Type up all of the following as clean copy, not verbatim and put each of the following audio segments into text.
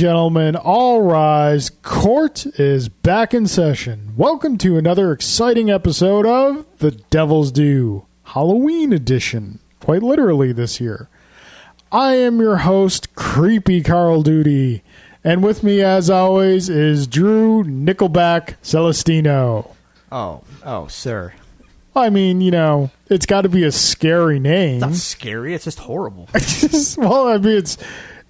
gentlemen, all rise. Court is back in session. Welcome to another exciting episode of The Devil's Due, Halloween edition, quite literally this year. I am your host, Creepy Carl Duty, and with me, as always, is Drew Nickelback Celestino. Oh, sir. I mean, you know, it's got to be a scary name. It's not scary. It's just horrible. Well, I mean,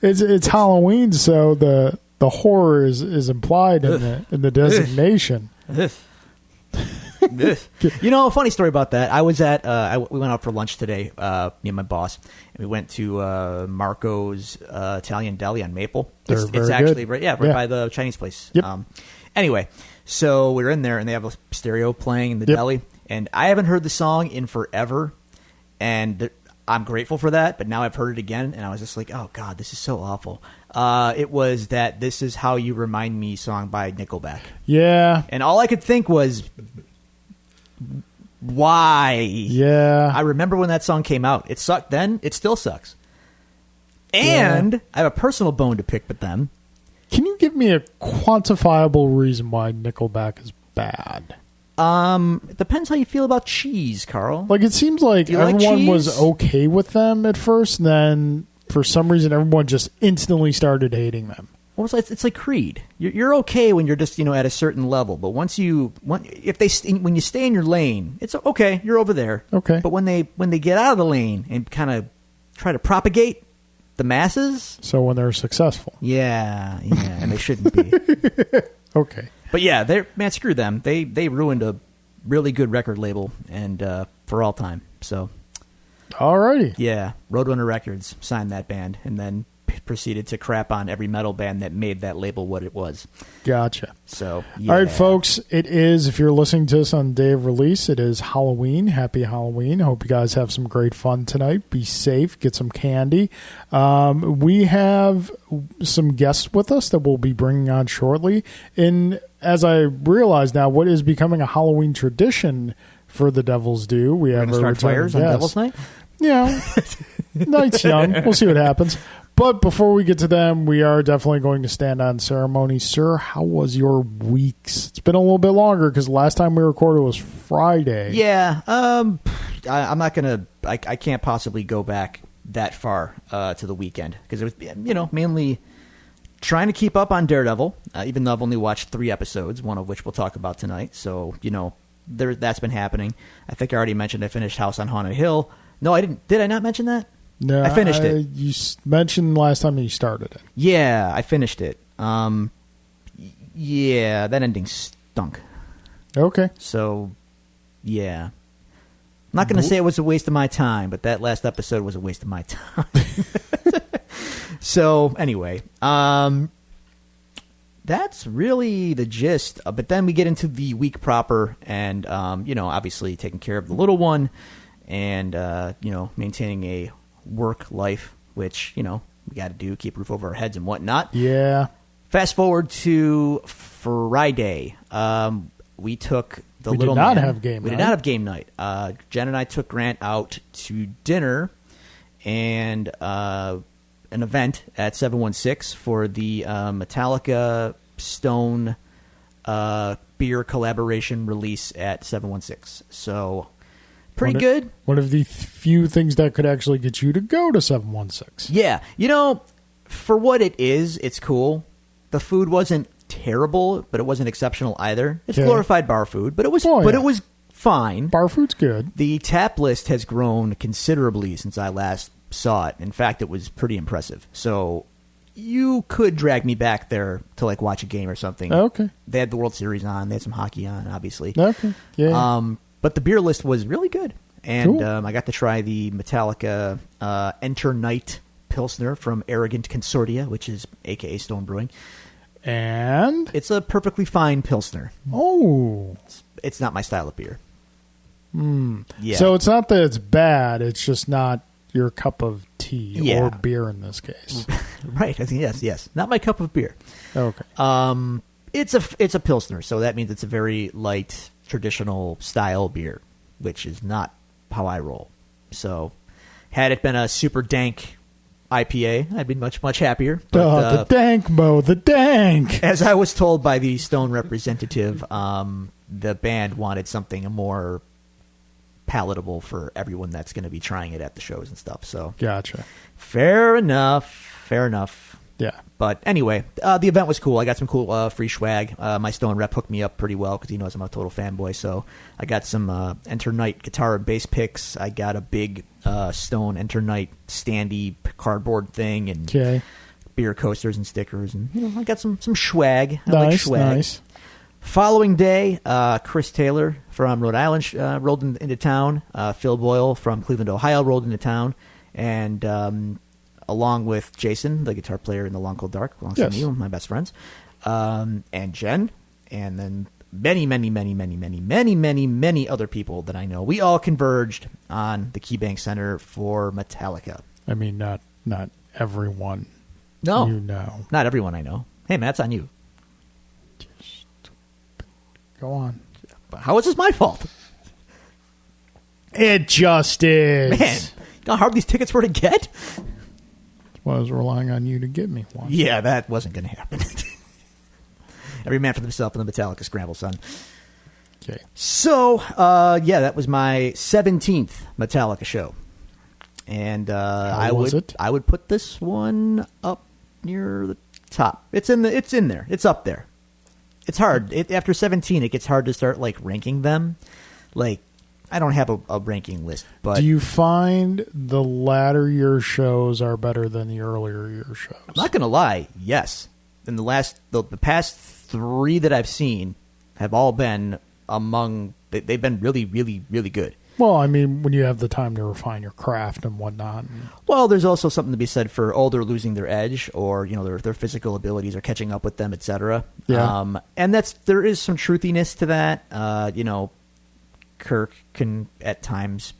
it's Halloween, so the horror is implied in the designation. You know, a funny story about that. I was at we went out for lunch today, me and my boss, and we went to Marco's Italian Deli on Maple. It's actually good. right by the Chinese place. Yep. Anyway, so we were in there, and they have a stereo playing in the deli, and I haven't heard the song in forever, and I'm grateful for that. But now I've heard it again, and I was just like, oh god, this is so awful. It was that "This Is How You Remind Me" song by Nickelback. Yeah. And all I could think was, why? Yeah. I remember when that song came out. It sucked then. It still sucks. And I have a personal bone to pick with them. Can you give me a quantifiable reason why Nickelback is bad? It depends how you feel about cheese, Carl. Like, it seems like everyone was okay with them at first, and then for some reason everyone just instantly started hating them. Well, it's like Creed. You're okay when you're just at a certain level, but when you stay in your lane, it's okay. You're over there. Okay. But when they get out of the lane and kind of try to propagate the masses, so when they're successful, yeah, and they shouldn't be. Okay. But yeah, screw them. They ruined a really good record label and for all time. So, alrighty. Yeah, Roadrunner Records signed that band and then proceeded to crap on every metal band that made that label what it was. Gotcha. So, yeah. All right, folks, it is, if you're listening to this on the day of release, it is Halloween. Happy Halloween. Hope you guys have some great fun tonight. Be safe. Get some candy. We have some guests with us that we'll be bringing on shortly. And as I realize now, what is becoming a Halloween tradition for the Devil's Due, we have start fires on Devil's Night? Yeah. Night's young. We'll see what happens. But before we get to them, we are definitely going to stand on ceremony. Sir, how was your weeks? It's been a little bit longer because last time we recorded was Friday. Yeah. I'm not going to... I can't possibly go back that far to the weekend because it was, mainly trying to keep up on Daredevil, even though I've only watched 3 episodes, one of which we'll talk about tonight. So, that's been happening. I think I already mentioned I finished House on Haunted Hill. No, I didn't. Did I not mention that? No, I finished it. You mentioned last time you started it. Yeah, I finished it. Yeah, that ending stunk. Okay. So, yeah. I'm not going to say it was a waste of my time, but that last episode was a waste of my time. So, anyway, that's really the gist. But then we get into the week proper and, obviously taking care of the little one and, maintaining a work life, which, we got to do, keep a roof over our heads and whatnot. Yeah. Fast forward to Friday. We took the little man. We did not have game night. Jen and I took Grant out to dinner and an event at 716 for the Metallica Stone beer collaboration release at 716. So... pretty good. One of the few things that could actually get you to go to 716. Yeah. For what it is, it's cool. The food wasn't terrible, but it wasn't exceptional either. It's glorified bar food, but it was it was fine. Bar food's good. The tap list has grown considerably since I last saw it. In fact, it was pretty impressive. So you could drag me back there to watch a game or something. Okay. They had the World Series on. They had some hockey on, obviously. Okay. Yeah. But the beer list was really good. And cool. I got to try the Metallica Enter Night Pilsner from Arrogant Consortia, which is a.k.a. Stone Brewing. And? It's a perfectly fine Pilsner. Oh. It's not my style of beer. Yeah. So it's not that it's bad, it's just not your cup of tea or beer in this case. Right. I think yes. Not my cup of beer. Okay. It's a Pilsner, so that means it's a very light, traditional style beer, which is not how I roll. So had it been a super dank IPA, I'd be much, much happier. But, the dank, Mo, the dank. As I was told by the Stone representative, the band wanted something more palatable for everyone that's going to be trying it at the shows and stuff. So, gotcha. Fair enough. Yeah. But anyway, the event was cool. I got some cool free swag. My Stone rep hooked me up pretty well because he knows I'm a total fanboy. So I got some Enter Night guitar and bass picks. I got a big Stone Enter Night standee cardboard thing and beer coasters and stickers. And I got some swag. I like swag. Nice. Following day, Chris Taylor from Rhode Island rolled into town. Phil Boyle from Cleveland, Ohio rolled into town. And along with Jason, the guitar player in the Long Cold Dark, alongside me, one of my best friends, and Jen, and then many other people that I know. We all converged on the KeyBank Center for Metallica. I mean, not everyone. No, not everyone I know. Hey, man, that's on you. Go on. How is this my fault? It just is. Man, you know how hard these tickets were to get? Well, I was relying on you to get me one. Yeah, that wasn't going to happen. Every man for himself in the Metallica scramble, son. Okay. So, that was my 17th Metallica show. And I would put this one up near the top. It's in there. It's up there. It's hard. After 17, it gets hard to start ranking them. I don't have a ranking list, but do you find the latter year shows are better than the earlier year shows? I'm not going to lie. Yes, in the past 3 that I've seen have all been they've been really, really, really good. Well, I mean, when you have the time to refine your craft and whatnot. Well, there's also something to be said for older losing their edge, or their physical abilities are catching up with them, etc. Yeah. And there is some truthiness to that. Kirk can at times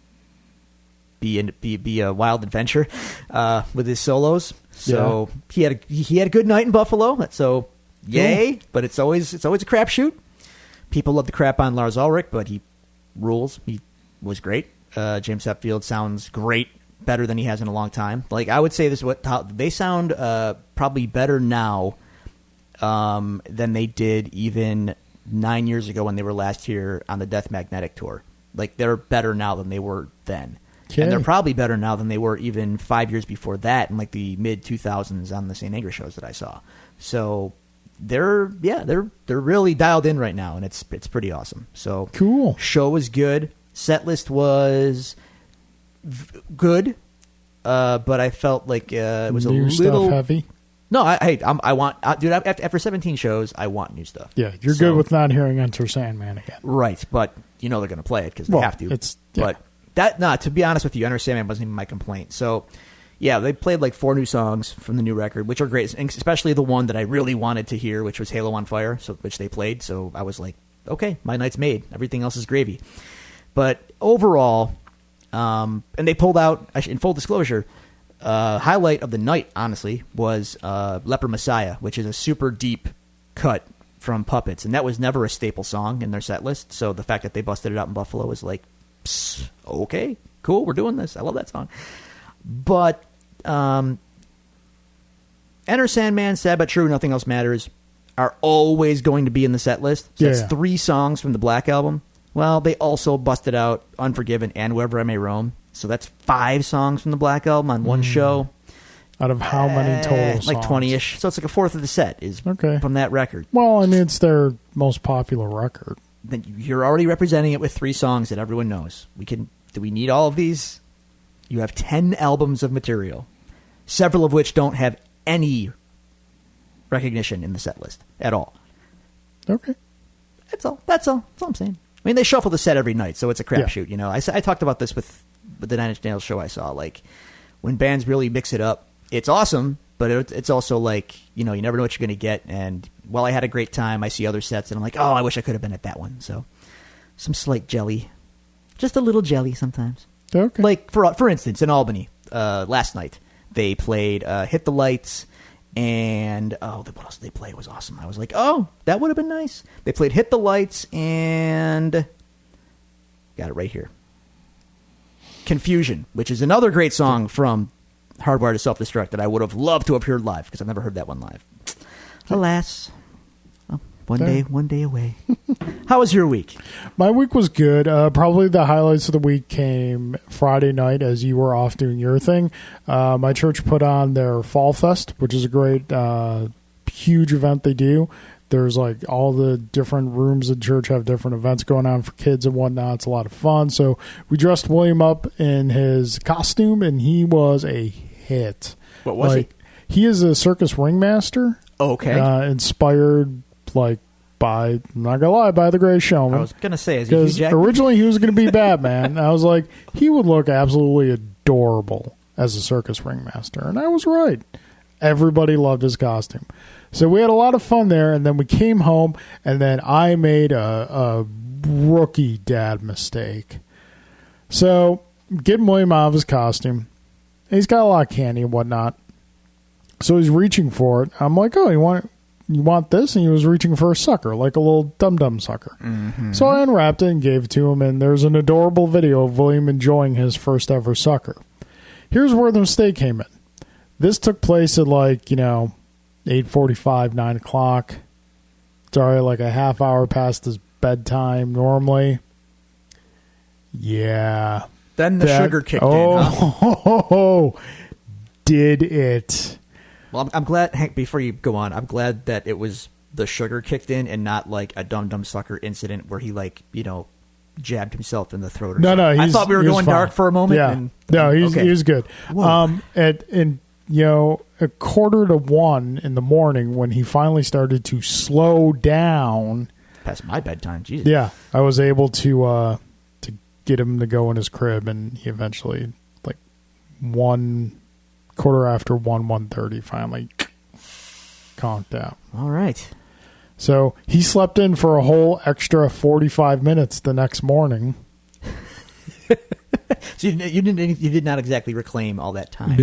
be a wild adventure with his solos. So he had a good night in Buffalo. So yay! But it's always a crapshoot. People love to crap on Lars Ulrich, but he rules. He was great. James Hetfield sounds great, better than he has in a long time. I would say how they sound probably better now than they did even 9 years ago when they were last here on the Death Magnetic tour. They're better now than they were then. Okay. And they're probably better now than they were even 5 years before that in the mid 2000s on the St. Anger shows that I saw. So they're really dialed in right now, and it's pretty awesome. So cool. Show was good. Set list was good, but I felt like it was new a little stuff heavy. No, I want, dude. After 17 shows, I want new stuff. Yeah, you're good with not hearing Enter Sandman again, right? But they're going to play it because they have to. But to be honest with you, Enter Sandman wasn't even my complaint. So, yeah, they played 4 new songs from the new record, which are great, and especially the one that I really wanted to hear, which was Halo on Fire, which they played. So I was like, okay, my night's made. Everything else is gravy. But overall, and they pulled out. In full disclosure. Highlight of the night, honestly, was Leper Messiah, which is a super deep cut from Puppets, and that was never a staple song in their set list. So the fact that they busted it out in Buffalo was okay, cool, we're doing this. I love that song. But Enter Sandman, Sad But True, Nothing Else Matters are always going to be in the set list. So that's 3 songs from the Black Album. Well, they also busted out Unforgiven and Wherever I May Roam. So that's 5 songs from the Black Album on one show. Out of how many total songs? 20-ish. So it's a fourth of the set is from that record. Well, I mean, it's their most popular record. Then you're already representing it with 3 songs that everyone knows. Do we need all of these? You have 10 albums of material, several of which don't have any recognition in the set list at all. Okay. That's all I'm saying. I mean, they shuffle the set every night, so it's a crapshoot. I talked about this with the Nine Inch Nails show I saw. When bands really mix it up, it's awesome, but it's also you never know what you're going to get. And while I had a great time, I see other sets, and I'm like, oh, I wish I could have been at that one. So some slight jelly. Just a little jelly sometimes. Okay. For instance, in Albany, last night, they played Hit the Lights, and what else did they play? It was awesome. I was like, oh, that would have been nice. They played Hit the Lights and got it right here. Confusion, which is another great song from Hardwired to Self-Destruct that I would have loved to have heard live because I've never heard that one live. Alas, one day away. How was your week? My week was good. Probably the highlights of the week came Friday night as you were off doing your thing. My church put on their Fall Fest, which is a great, huge event they do. There's like all the different rooms of church have different events going on for kids and whatnot. It's a lot of fun. So we dressed William up in his costume, and he was a hit. What was he? He is a circus ringmaster. Oh, okay. Inspired by, I'm not gonna lie, by The Greatest Showman. I was gonna say, is he Hugh Jackman? Originally he was gonna be Batman. I was like, he would look absolutely adorable as a circus ringmaster, and I was right. Everybody loved his costume. So we had a lot of fun there, and then we came home, and then I made a rookie dad mistake. So, getting William out of his costume, he's got a lot of candy and whatnot. So he's reaching for it. I'm like, oh, you want this? And he was reaching for a sucker, like a little dum-dum sucker. Mm-hmm. So I unwrapped it and gave it to him, and there's an adorable video of William enjoying his first ever sucker. Here's where the mistake came in. This took place at 8:45, 9 o'clock. It's already like a half hour past his bedtime normally. Yeah. Then the sugar kicked in. Oh, did it. Well, I'm glad, Hank, before you go on, I'm glad that it was the sugar kicked in and not like a dum-dum sucker incident where he jabbed himself in the throat or something. No, I thought we were going dark for a moment. Yeah. He was good. At 1:45 in the morning when he finally started to slow down. Past my bedtime, Jesus. Yeah, I was able to get him to go in his crib, and he eventually, 1:15, finally conked out. All right. So he slept in for a whole extra 45 minutes the next morning. So you did not exactly reclaim all that time.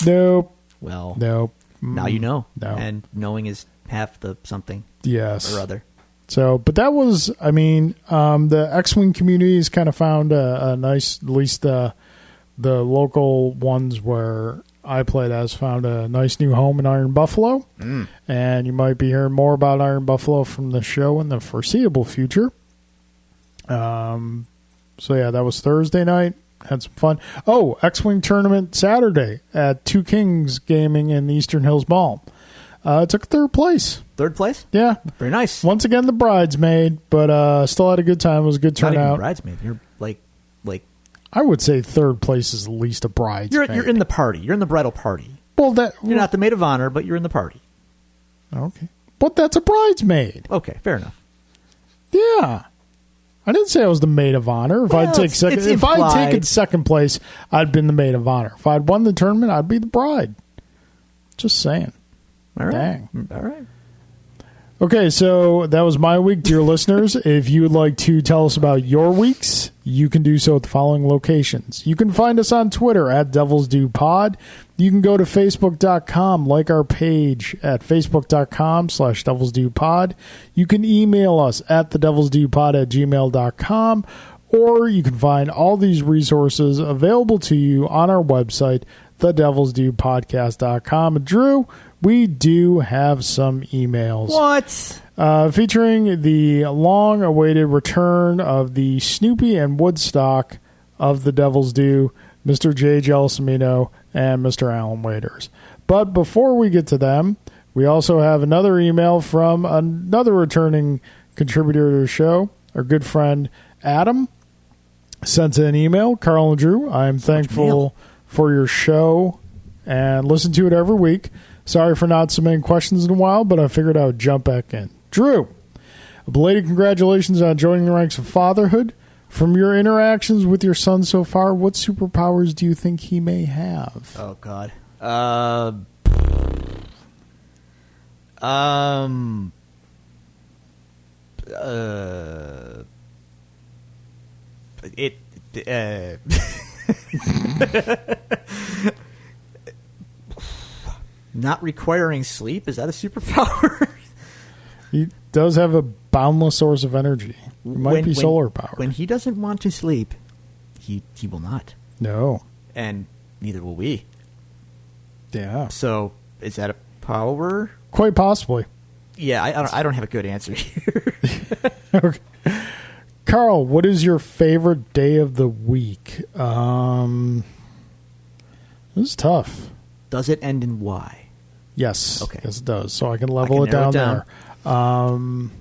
Nope. Well, nope. Now you know. No. And knowing is half the something. Yes. Or other. So, but that was, the X-Wing community has kind of found a nice, at least the local ones where I played as, found a nice new home in Iron Buffalo. Mm. And you might be hearing more about Iron Buffalo from the show in the foreseeable future. So, yeah, that was Thursday night. Had some fun. Oh, X-Wing tournament Saturday at Two Kings Gaming in Eastern Hills Mall. Took third place. Third place? Yeah. Very nice. Once again, the bridesmaid, but still had a good time. It was a good turnout. Not even bridesmaid. You're like. I would say third place is at least a bridesmaid. You're in the party. You're in the bridal party. Well, you're not the maid of honor, but you're in the party. Okay. But that's a bridesmaid. Okay, fair enough. Yeah. I didn't say I was the maid of honor. If I'd taken second place, I'd been the maid of honor. If I'd won the tournament, I'd be the bride. Just saying. All right. Dang. All right. Okay, so that was my week, dear listeners. If you would like to tell us about your weeks, you can do so at the following locations. You can find us on Twitter at Devils Do Pod. You can go to Facebook.com, like our page at Facebook.com/Devils Do Pod. You can email us at TheDevilsDoPod@gmail.com, or you can find all these resources available to you on our website, TheDevilsDoPodcast.com. Drew, we do have some emails. What? Featuring the long-awaited return of the Snoopy and Woodstock of the Devils Do, Mr. J. Gelsomino and Mr. Alan Waiters. But before we get to them, we also have another email from another returning contributor to the show, our good friend Adam. Sent an email. Carl and Drew, I'm thankful for your show and listen to it every week. Sorry for not submitting questions in a while, but I figured I would jump back in. Drew, a belated congratulations on joining the ranks of fatherhood. From your interactions with your son so far, what superpowers do you think he may have? Oh, God. Not requiring sleep? Is that a superpower? He does have a boundless source of energy. It might be solar power. When he doesn't want to sleep, he will not. No. And neither will we. Yeah. So, is that a power? Quite possibly. Yeah, I don't have a good answer here. Okay. Carl, what is your favorite day of the week? This is tough. Does it end in Y? Yes. Okay. Yes, it does. So I can level I can it narrow down it there.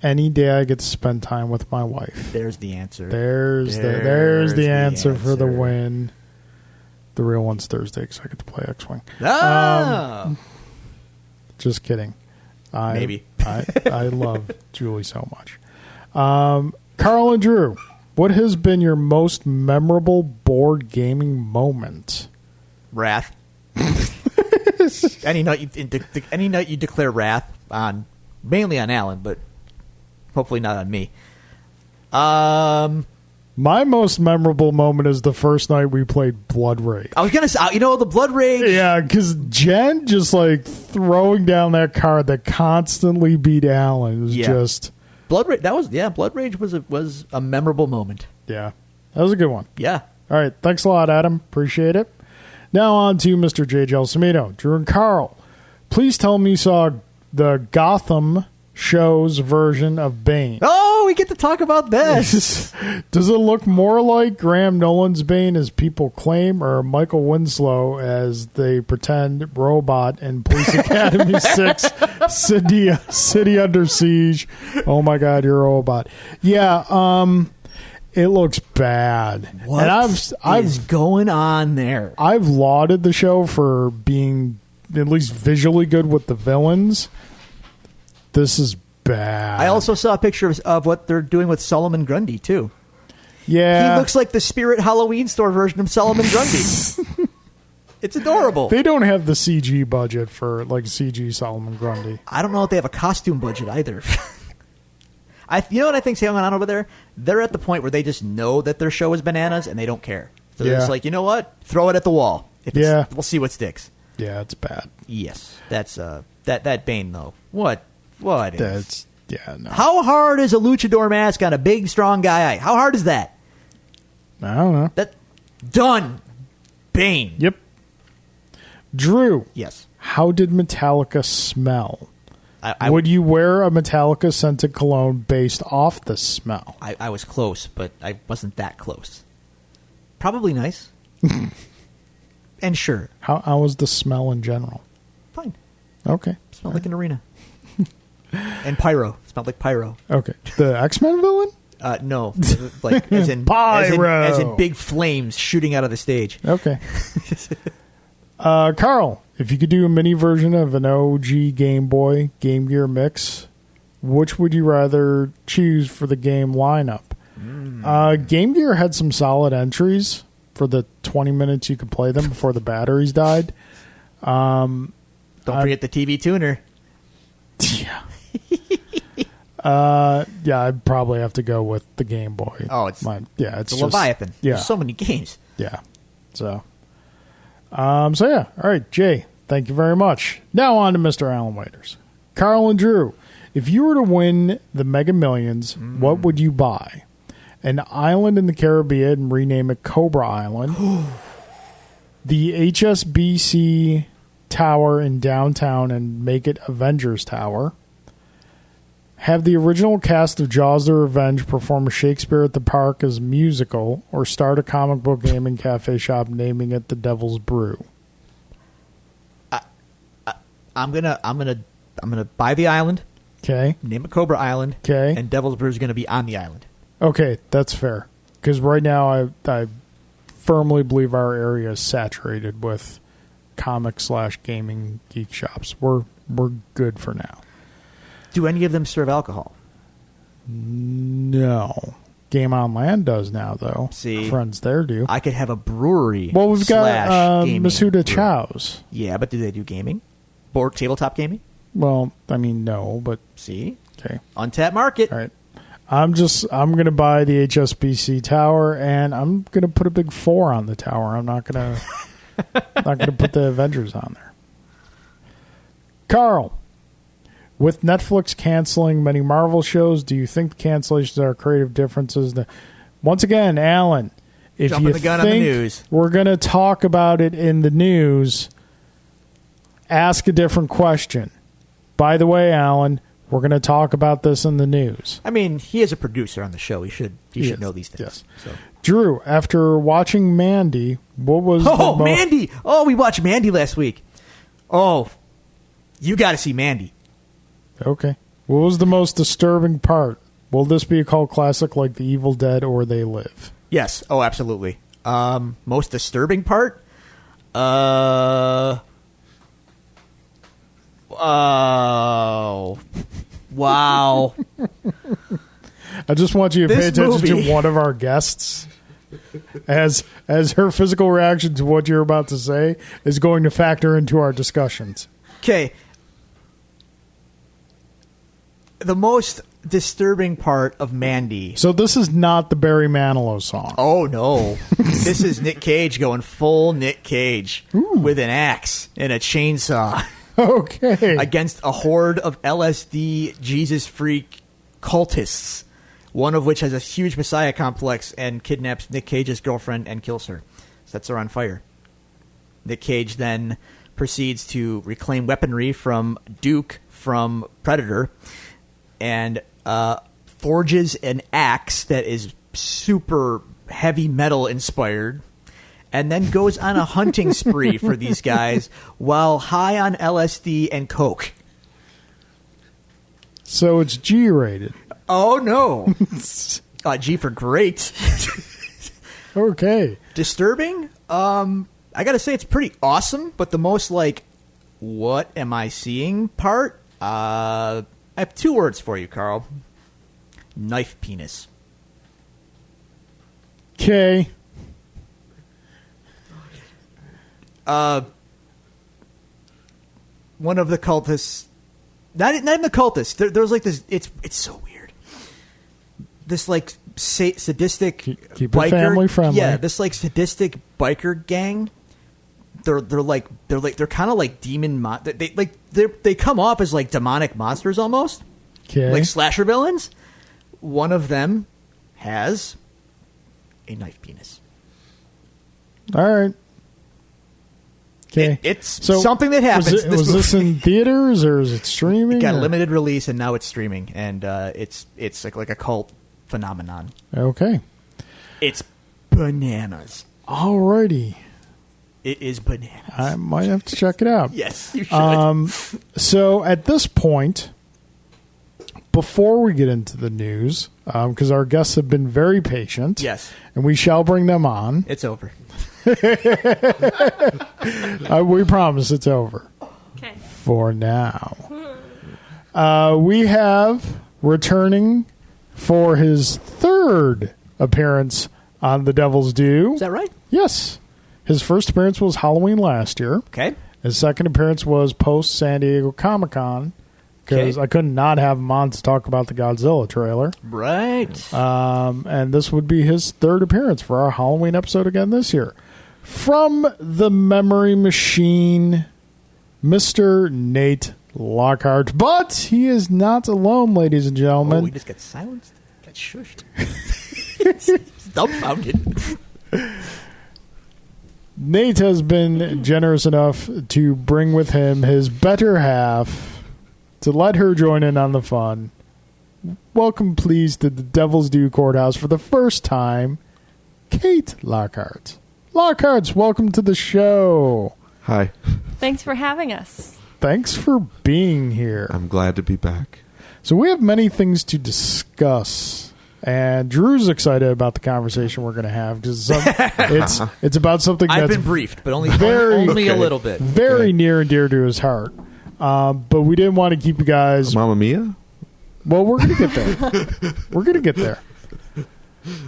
Any day I get to spend time with my wife. There's the answer. There's the answer for the win. The real one's Thursday because I get to play X-Wing. Ah! Just kidding. Maybe. I love Julie so much. Carl and Drew, what has been your most memorable board gaming moment? Wrath. Any night you declare wrath on, mainly on Alan, but hopefully not on me. My most memorable moment is the first night we played Blood Rage. I was gonna say, the Blood Rage. Yeah, because Jen just like throwing down that card that constantly beat Alan was just Blood Rage. Blood Rage was a memorable moment. Yeah, that was a good one. Yeah. All right, thanks a lot, Adam. Appreciate it. Now on to Mr. J. Gelsomino. Drew and Carl, please tell me you saw the Gotham show's version of Bane. Oh, we get to talk about this. Does it look more like Graham Nolan's Bane as people claim, or Michael Winslow as they pretend robot in Police Academy 6 City Under Siege? Oh my God, you're a robot. Yeah, it looks bad. What is going on there? I've lauded the show for being at least visually good with the villains. This is bad. I also saw a picture of what they're doing with Solomon Grundy, too. Yeah. He looks like the Spirit Halloween store version of Solomon Grundy. It's adorable. They don't have the CG budget for, like, CG Solomon Grundy. I don't know if they have a costume budget either. You know what I think's going on over there? They're at the point where they just know that their show is bananas and they don't care. So they're just like, you know what? Throw it at the wall. We'll see what sticks. Yeah, it's bad. Yes. That's that Bane, though. What is? No. How hard is a luchador mask on a big, strong guy? How hard is that? I don't know. Done. Bane. Yep. Drew. Yes. How did Metallica smell? Would you wear a Metallica scented cologne based off the smell? I was close, but I wasn't that close. Probably nice. And sure. How was the smell in general? Fine. Okay. Smelled like an arena. And pyro. Smelled like pyro. Okay. The X-Men villain? No. Like as in pyro. As in big flames shooting out of the stage. Okay. Carl, if you could do a mini version of an OG Game Boy Game Gear mix, which would you rather choose for the game lineup? Game Gear had some solid entries for the 20 minutes you could play them before the batteries died. Don't forget the TV tuner. Yeah. Yeah, I'd probably have to go with the Game Boy. Oh, it's just Leviathan. Yeah. There's so many games. Yeah. So yeah. All right, Jay, thank you very much. Now on to Mr. Alan Waiters. Carl and Drew, if you were to win the Mega Millions, what would you buy? An island in the Caribbean and rename it Cobra Island. The HSBC Tower in downtown and make it Avengers Tower. Have the original cast of Jaws the Revenge perform a Shakespeare at the Park as a musical, or start a comic book gaming cafe shop naming it the Devil's Brew. I'm gonna buy the island. Okay. Name it Cobra Island. Okay. And Devil's Brew is gonna be on the island. Okay, that's fair. Because right now I firmly believe our area is saturated with comic/gaming geek shops. We're good for now. Do any of them serve alcohol? No. Game on Land does now, though. See, friends there do. I could have a brewery. Well, we've got gaming Masuda brewery. Chow's. Yeah, but do they do gaming? Board tabletop gaming? Well, I mean, no, but see, okay, untapped market. All right, I'm gonna buy the HSBC Tower, and I'm gonna put a big 4 on the tower. I'm not gonna put the Avengers on there. Carl, with Netflix canceling many Marvel shows, do you think the cancellations are creative differences? Once again, Alan, If Jumping you the gun think on the news. we're going to talk about it in the news, ask a different question. By the way, Alan, we're going to talk about this in the news. I mean, he is a producer on the show. He should Yes, know these things. yes. So. Drew, after watching Mandy, what was Mandy! Oh, we watched Mandy last week. Oh, you got to see Mandy. Okay. What was the most disturbing part? Will this be a cult classic like The Evil Dead or They Live? Yes. Oh, absolutely. Most disturbing part? Oh. Wow. I just want you to pay This attention movie. to one of our guests as her physical reaction to what you're about to say is going to factor into our discussions. Okay. The most disturbing part of Mandy. So this is not the Barry Manilow song. Oh, no. This is Nick Cage going full Nick Cage with an axe and a chainsaw Okay. against a horde of LSD Jesus freak cultists, one of which has a huge messiah complex and kidnaps Nick Cage's girlfriend and kills her. Sets her on fire. Nick Cage then proceeds to reclaim weaponry from Duke from Predator and forges an axe that is super heavy metal inspired, and then goes on a hunting spree for these guys while high on LSD and coke. So it's G-rated. Oh, no. G for great. Okay. Disturbing? I gotta say it's pretty awesome, but the most, like, what am I seeing part? I have 2 words for you, Carl. Knife penis. Okay. One of the cultists, not even the cultists. There's like this. It's so weird. This like sadistic Keep it biker, family friendly. Yeah, this like sadistic biker gang. They're kind of like demon. They come off as like demonic monsters almost, Okay. like slasher villains. One of them has a knife penis. All right. Okay. It's something that happens. Was this in theaters or is it streaming? It got a or- limited release and now it's streaming, and it's like a cult phenomenon. Okay. It's bananas. Alrighty. It is bananas. I might have to check it out. Yes, you should. So at this point, before we get into the news, because our guests have been very patient, Yes. and we shall bring them on. It's over. We promise it's over. Okay. For now. We have returning for his 3rd appearance on The Devil's Due. Is that right? Yes. His first appearance was Halloween last year. Okay. His second appearance was post San Diego Comic-Con, because Okay. I could not have him on to talk about the Godzilla trailer. Right. And this would be his 3rd appearance for our Halloween episode again this year. From the memory machine, Mr. Nate Lockhart. But he is not alone, ladies and Oh, gentlemen. we just got silenced. Got shushed. It's dumbfounded. Nate has been generous enough to bring with him his better half to let her join in on the fun. Welcome, please, to the Devil's Due Courthouse for the first time, Kate Lockhart. Lockharts, welcome to the show. Hi. Thanks for having us. Thanks for being here. I'm glad to be back. So we have many things to discuss, and Drew's excited about the conversation we're going to have because it's about something I've that's been briefed, but only Very- only a Okay. little bit. very Okay. near and dear to his heart. But we didn't want to keep you guys. Mamma Mia? Well, we're going to get there. We're going to get there.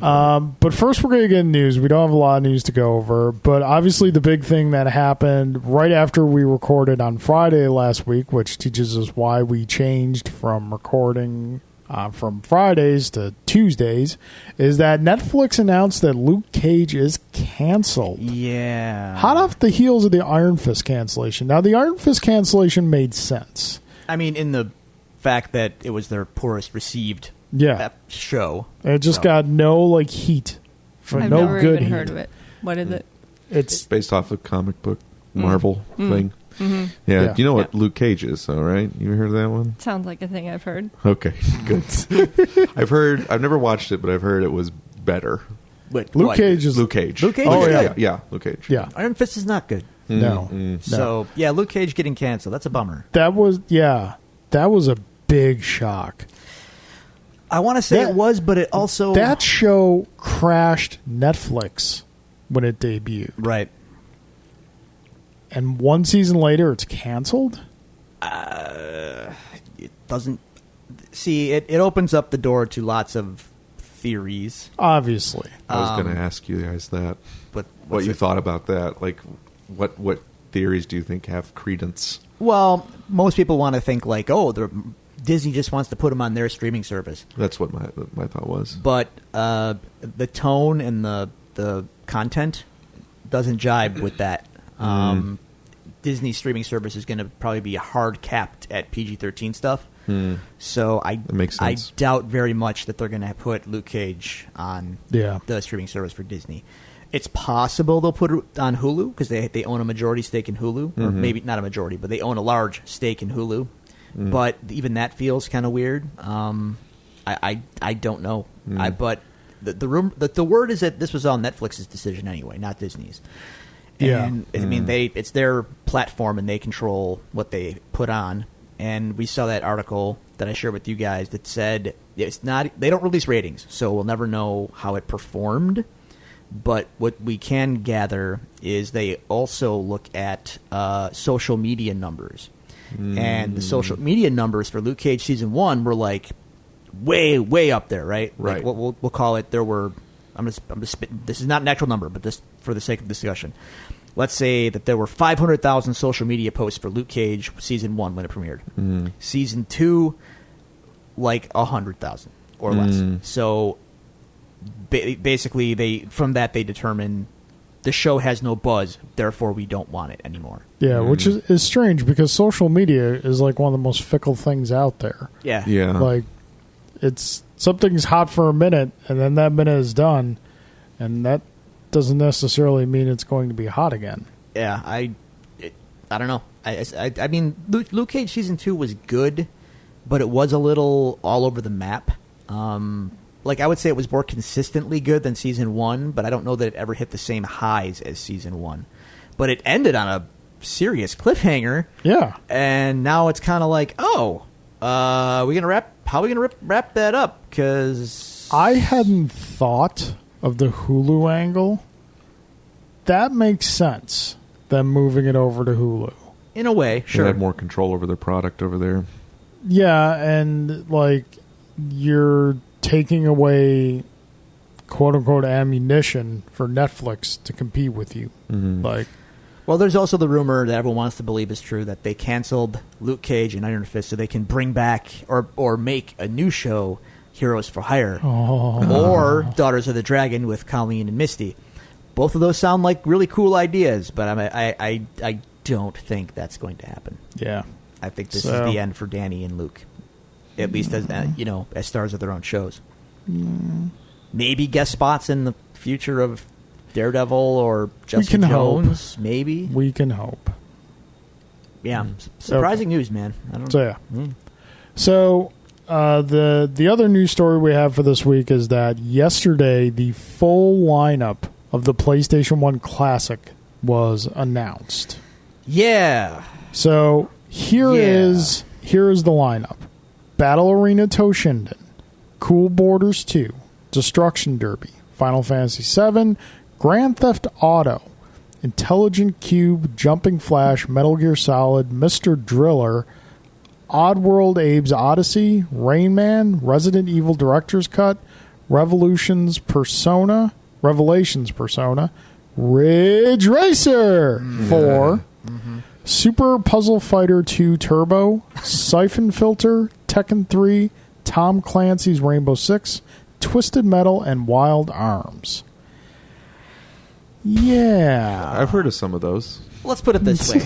But first, we're going to get news. We don't have a lot of news to go over. But obviously, the big thing that happened right after we recorded on Friday last week, which teaches us why we changed from recording from Fridays to Tuesdays, is that Netflix announced that Luke Cage is canceled. Yeah. Hot off the heels of the Iron Fist cancellation. Now, the Iron Fist cancellation made sense. I mean, in the fact that it was their poorest received Yeah. show. It just So. got no heat For I've no never good even heat. heard of it. What is it? It's Based off a comic book Marvel thing. Mm-hmm. Yeah. You know what Yeah. Luke Cage is, though, right? You heard of that one? Sounds like a thing I've heard. Okay, good. I've never watched it, but I've heard it was better. Wait, Luke what? Cage is Luke Cage. Luke Cage Oh, is yeah. good. Yeah, Luke Cage. yeah. Iron Fist is not good. No. Mm. So yeah, Luke Cage getting canceled. That's a bummer. That was a big shock. I want to say That- it was, but it also That show crashed Netflix when it debuted. right. And one season later, it's canceled? It doesn't see it. It opens up the door to lots of theories. Obviously. I was going to ask you guys that. But What what's you it- thought about that? Like, what theories do you think have credence? Well, most people want to think like, oh, Disney just wants to put them on their streaming service. That's what my thought was. But the tone and the content doesn't jibe with that. Disney streaming service is going to probably be hard capped at PG-13 stuff. So That makes I sense. doubt very much that they're going to put Luke Cage on Yeah. the streaming service for Disney. It's possible they'll put it on Hulu because they own a majority stake in Hulu, or maybe not a majority, but they own a large stake in Hulu. But even that feels kind of weird. I don't know. But the word is that this was all Netflix's decision anyway, not Disney's. Yeah. And I mean, it's their platform and they control what they put on. And we saw that article that I shared with you guys that said it's not. They don't release ratings, so we'll never know how it performed. But what we can gather is they also look at social media numbers, and the social media numbers for Luke Cage season 1 were like way up there, right? Right. Like we'll call it. There were. I'm just spit, this is not an actual number, but just for the sake of discussion, let's say that there were 500,000 social media posts for Luke Cage season 1 when it premiered. Season 2, like 100,000 or less. So basically, they determine the show has no buzz, therefore we don't want it anymore. Yeah, which is strange because social media is like one of the most fickle things out there. Yeah, Yeah. Like, it's something's hot for a minute, and then that minute is done, and that doesn't necessarily mean it's going to be hot again. yeah. I don't know. I mean, Luke Cage season 2 was good, but it was a little all over the map. Like I would say, it was more consistently good than season 1, but I don't know that it ever hit the same highs as season 1. But it ended on a serious cliffhanger. Yeah. And now it's kind of like, oh, how are we gonna wrap that up? Because I hadn't thought of the Hulu angle. That makes sense, them moving it over to Hulu. in a way, They sure. have more control over their product over there. Yeah, and like you're taking away quote unquote ammunition for Netflix to compete with you. Like, Well, there's also the rumor that everyone wants to believe is true that they canceled Luke Cage and Iron Fist so they can bring back or make a new show, Heroes for Hire, or Daughters of the Dragon with Colleen and Misty. Both of those sound like really cool ideas, but I don't think that's going to happen. yeah. I think this So- is the end for Danny and Luke, at least as as stars of their own shows. Maybe guest spots in the future of Daredevil or Jessica can hope. Jones. Maybe, We can hope. yeah. Surprising news, man. I don't. So yeah. So the other news story we have for this week is that yesterday the full lineup of the PlayStation 1 Classic was announced. Yeah. So here is the lineup: Battle Arena Toshinden, Cool Borders 2, Destruction Derby, Final Fantasy VII, Grand Theft Auto, Intelligent Cube, Jumping Flash, Metal Gear Solid, Mr. Driller, Oddworld Abe's Odyssey, Rain Man, Resident Evil Director's Cut, Revelations Persona, Ridge Racer 4, Super Puzzle Fighter 2 Turbo, Siphon Filter, Tekken 3, Tom Clancy's Rainbow Six, Twisted Metal, and Wild Arms. Yeah. I've heard of some of those. Let's put it this way.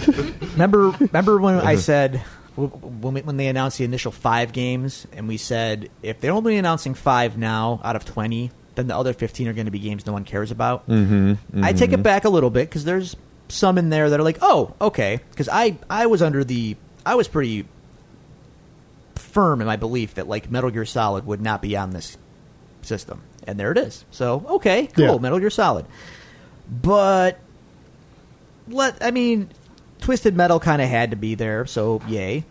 Remember when I said when they announced the initial 5 games, and we said if they're only announcing 5 now out of 20, then the other 15 are going to be games no one cares about. I take it back a little bit because there's some in there that are like, oh, okay. Because I was pretty firm in my belief that like Metal Gear Solid would not be on this system, and there it is. So okay, cool, Yeah. Metal Gear Solid. But Twisted Metal kind of had to be there, so yay.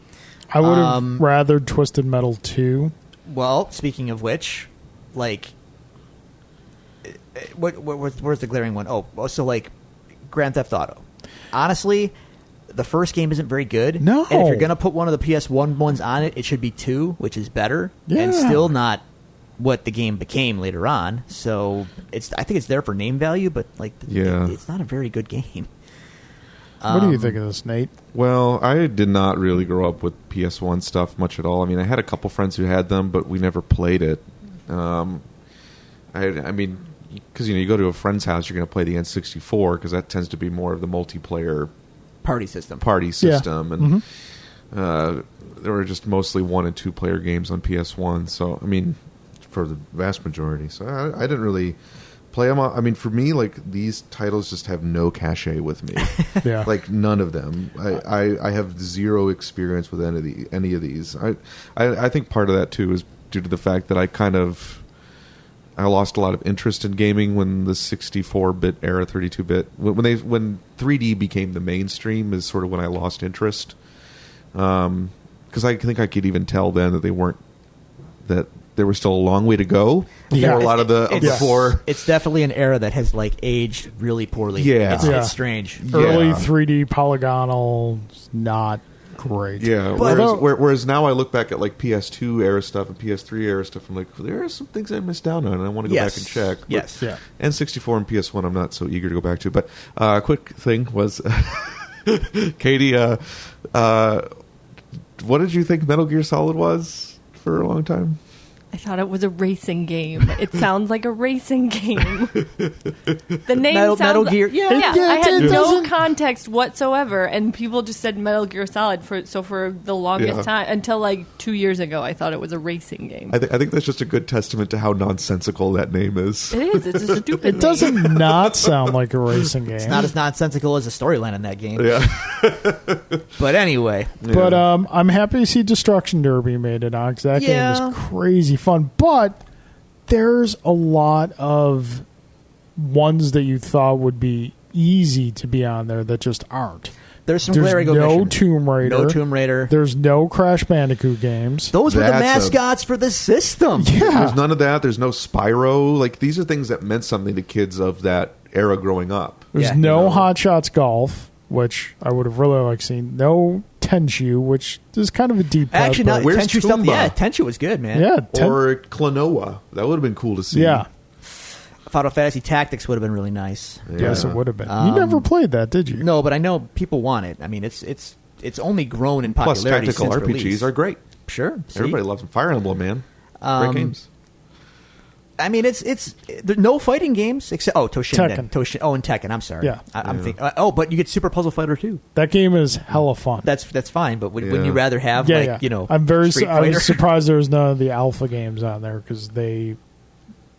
I would have rather Twisted Metal 2. Well, speaking of which, like, where's the glaring one? Oh, so like Grand Theft Auto. Honestly, the first game isn't very good. No. And if you're going to put one of the PS1 ones on it, it should be 2, which is better. Yeah. And still not what the game became later on. So I think it's there for name value, but like, it's not a very good game. What do you think of this, Nate? Well, I did not really grow up with PS1 stuff much at all. I mean, I had a couple friends who had them, but we never played it. I mean, because you go to a friend's house, you're going to play the N64 because that tends to be more of the multiplayer party system, and there were just mostly 1 and 2 player games on PS1. So I mean, for the vast majority, so I didn't really play them. I mean, for me, like these titles just have no cachet with me. Yeah. Like none of them. I have zero experience with any of these. I think part of that too is due to the fact that I lost a lot of interest in gaming when the 64-bit era, 32-bit, when 3D became the mainstream is sort of when I lost interest. Because I think I could even tell then that there was still a long way to go for a lot of before. It's definitely an era that has like aged really poorly. Yeah. It's strange. Early 3D polygonal, not great. Yeah, whereas now I look back at like PS2 era stuff and PS3 era stuff, I'm like, there are some things I missed out on, and I want to go back and check. But Yes. Yeah. N64 and PS1 I'm not so eager to go back to. But a quick thing was, Katie, what did you think Metal Gear Solid was for a long time? I thought it was a racing game. It sounds like a racing game. The name Metal Gear. Yeah. I had it no doesn't- context whatsoever, and people just said Metal Gear Solid for the longest time until like 2 years ago. I thought it was a racing game. I think that's just a good testament to how nonsensical that name is. It is. It's a stupid. It name. doesn't not sound like a racing game. It's not as nonsensical as the storyline in that game. Yeah. But anyway. But I'm happy to see Destruction Derby made it on because that game is crazy fun. But there's a lot of ones that you thought would be easy to be on there that just aren't. There's some glaring omissions. No Tomb Raider. No Tomb Raider. There's no Crash Bandicoot games. Those were the mascots for the system. Yeah. There's none of that. There's no Spyro. Like, these are things that meant something to kids of that era growing up. There's no Hot Shots Golf, which I would have really liked seeing. No Tenchu, which is kind of a deep cut. Actually, no, Where's Tenchu stuff. Toomba? Yeah, Tenchu was good, man. Yeah. Or Klonoa. That would have been cool to see. Yeah. Final Fantasy Tactics would have been really nice. Yes, it would have been. You never played that, did you? No, but I know people want it. I mean, it's only grown in Plus, popularity tactical since RPGs release. are great. Sure. See? Everybody loves them. Fire Emblem, man. Great games. I mean, it's there no fighting games except Toshinden. Tekken. And Tekken. I'm sorry. Yeah. I'm thinking. But you get Super Puzzle Fighter too. That game is hella fun. That's fine. But wouldn't you rather have I'm very. Street I Fighter? was surprised there was none of the alpha games on there because the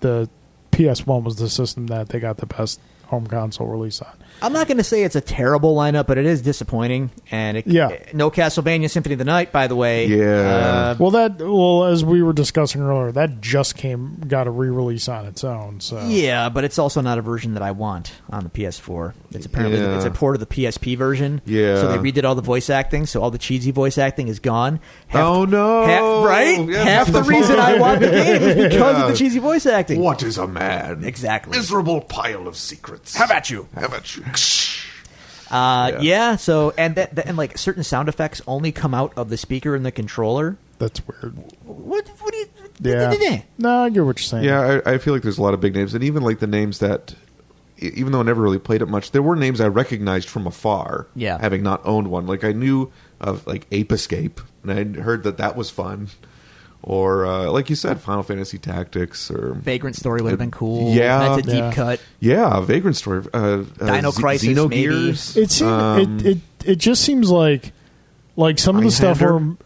PS1 was the system that they got the best home console release on. I'm not going to say it's a terrible lineup, but it is disappointing. And no Castlevania Symphony of the Night, by the way. Yeah. Well, as we were discussing earlier, that just got a re-release on its own. So Yeah, but it's also not a version that I want on the PS4. It's apparently it's a port of the PSP version. Yeah. So they redid all the voice acting, so all the cheesy voice acting is gone. Right? Yeah, Half the reason I want the game is because of the cheesy voice acting. What is a man? Exactly. Miserable pile of secrets. How about you? How about you? So and like certain sound effects only come out of the speaker and the controller. that's weird. What do you? Yeah. No, I get what you're saying. Yeah, I feel like there's a lot of big names, and even like the names that, even though I never really played it much, there were names I recognized from afar. Yeah. Having not owned one, like I knew of like Ape Escape, and I heard that was fun. Or, like you said, Final Fantasy Tactics, or Vagrant Story would have been cool. Yeah. That's a deep cut. Yeah, Vagrant Story. Dino Crisis, Xenogears. It seemed, it just seems like some of the stuff Einhander?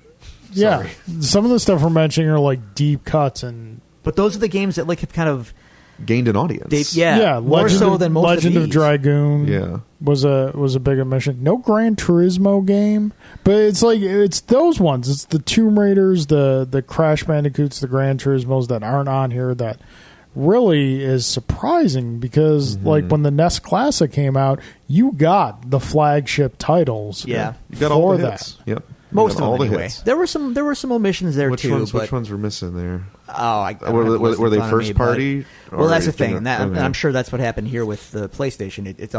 some of the stuff we're mentioning are like deep cuts and But those are the games that like have kind of gained an audience. More so than most Legend of of these. Dragoon. Yeah. was a big omission. No Gran Turismo game, but it's those ones. It's the Tomb Raiders, the Crash Bandicoots, the Gran Turismos that aren't on here. That really is surprising because like when the NES Classic came out, you got the flagship titles. Yeah. You got all for the that. hits. Yep. Most of all them, the anyway. hits. There were some omissions there Which too. ones? but, Which ones were missing there? I don't Were have the list they in front of first me, party? Well, that's the or- thing. That, okay. I'm sure that's what happened here with the PlayStation. It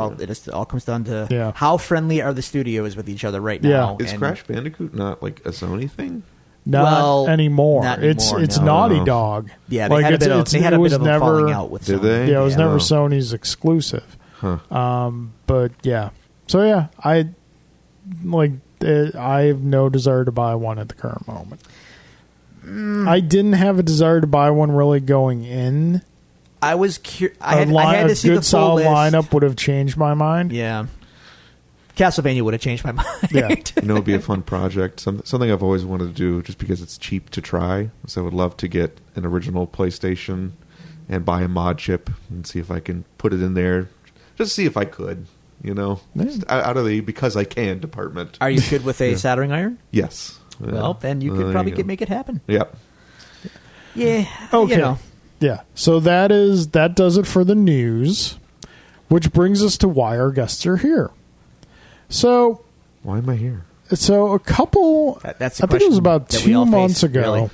all comes down to Yeah. how friendly are the studios with each other right Yeah. now. Is and- Crash Bandicoot not like a Sony thing? Not Well, anymore. not It's anymore, no. Naughty Dog. Yeah, they had a bit of it was a never, falling out with Did Sony. they? Yeah, it was never Wow. Sony's exclusive. Huh. But yeah, so yeah, I have no desire to buy one at the current moment. I didn't have a desire to buy one really going in. I was I had a to see good the full solid list. lineup would have changed my mind. Yeah, Castlevania would have changed my mind. Yeah. You know, it'd be a fun project. Something I've always wanted to do, just because it's cheap to try. So I would love to get an original PlayStation and buy a mod chip and see if I can put it in there, just see if I could. You know, Yeah. just out of the because I can department. Are you good with a soldering iron? Yes. Well, then you could there probably you go. make it happen. Yep. Yeah. Okay. You know. Yeah. So that does it for the news, which brings us to why our guests are here. So Why am I here? a couple. That's a I think it was question about that we 2 all face, months ago. really.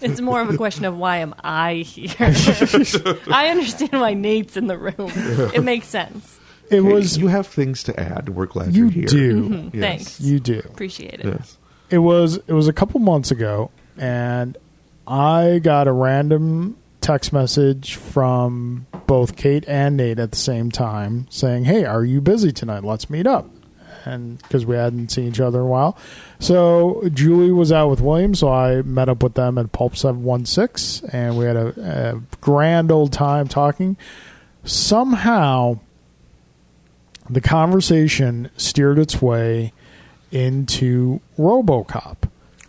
It's more of a question of why am I here? I understand why Nate's in the room. It makes sense. It was You have things to add. We're glad you you're here. do. Yes. Thanks. You do. Appreciate it. Yes. It was a couple months ago, and I got a random text message from both Kate and Nate at the same time saying, "Hey, are you busy tonight? Let's meet up." And because we hadn't seen each other in a while, so Julie was out with William, so I met up with them at Pulp 716, and we had a grand old time talking. Somehow, the conversation steered its way into RoboCop.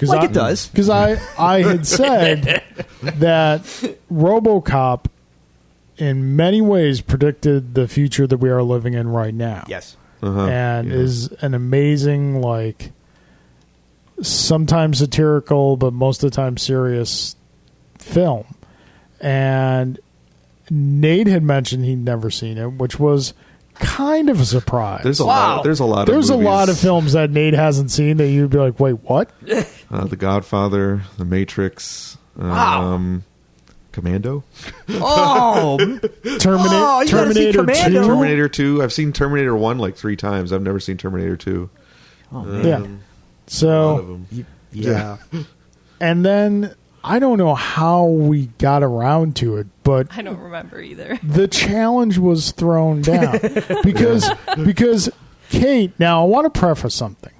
Like it does. Because I had said that RoboCop in many ways predicted the future that we are living in right now. Yes. And is an amazing, like, sometimes satirical, but most of the time serious film. And Nate had mentioned he'd never seen it, which was kind of a surprise. There's a lot. There's a lot. There's of a lot movies. of films that Nate hasn't seen that you'd be like, wait, what? The Godfather, The Matrix, Commando, Oh, Terminator, you gotta see 2. Commando. Terminator 2. I've seen Terminator 1 like 3 times. I've never seen Terminator 2. oh man. Yeah. A lot of So, them. Yeah. and then I don't know how we got around to it, but I don't remember either. the challenge was thrown down because Kate. Now I want to preface something.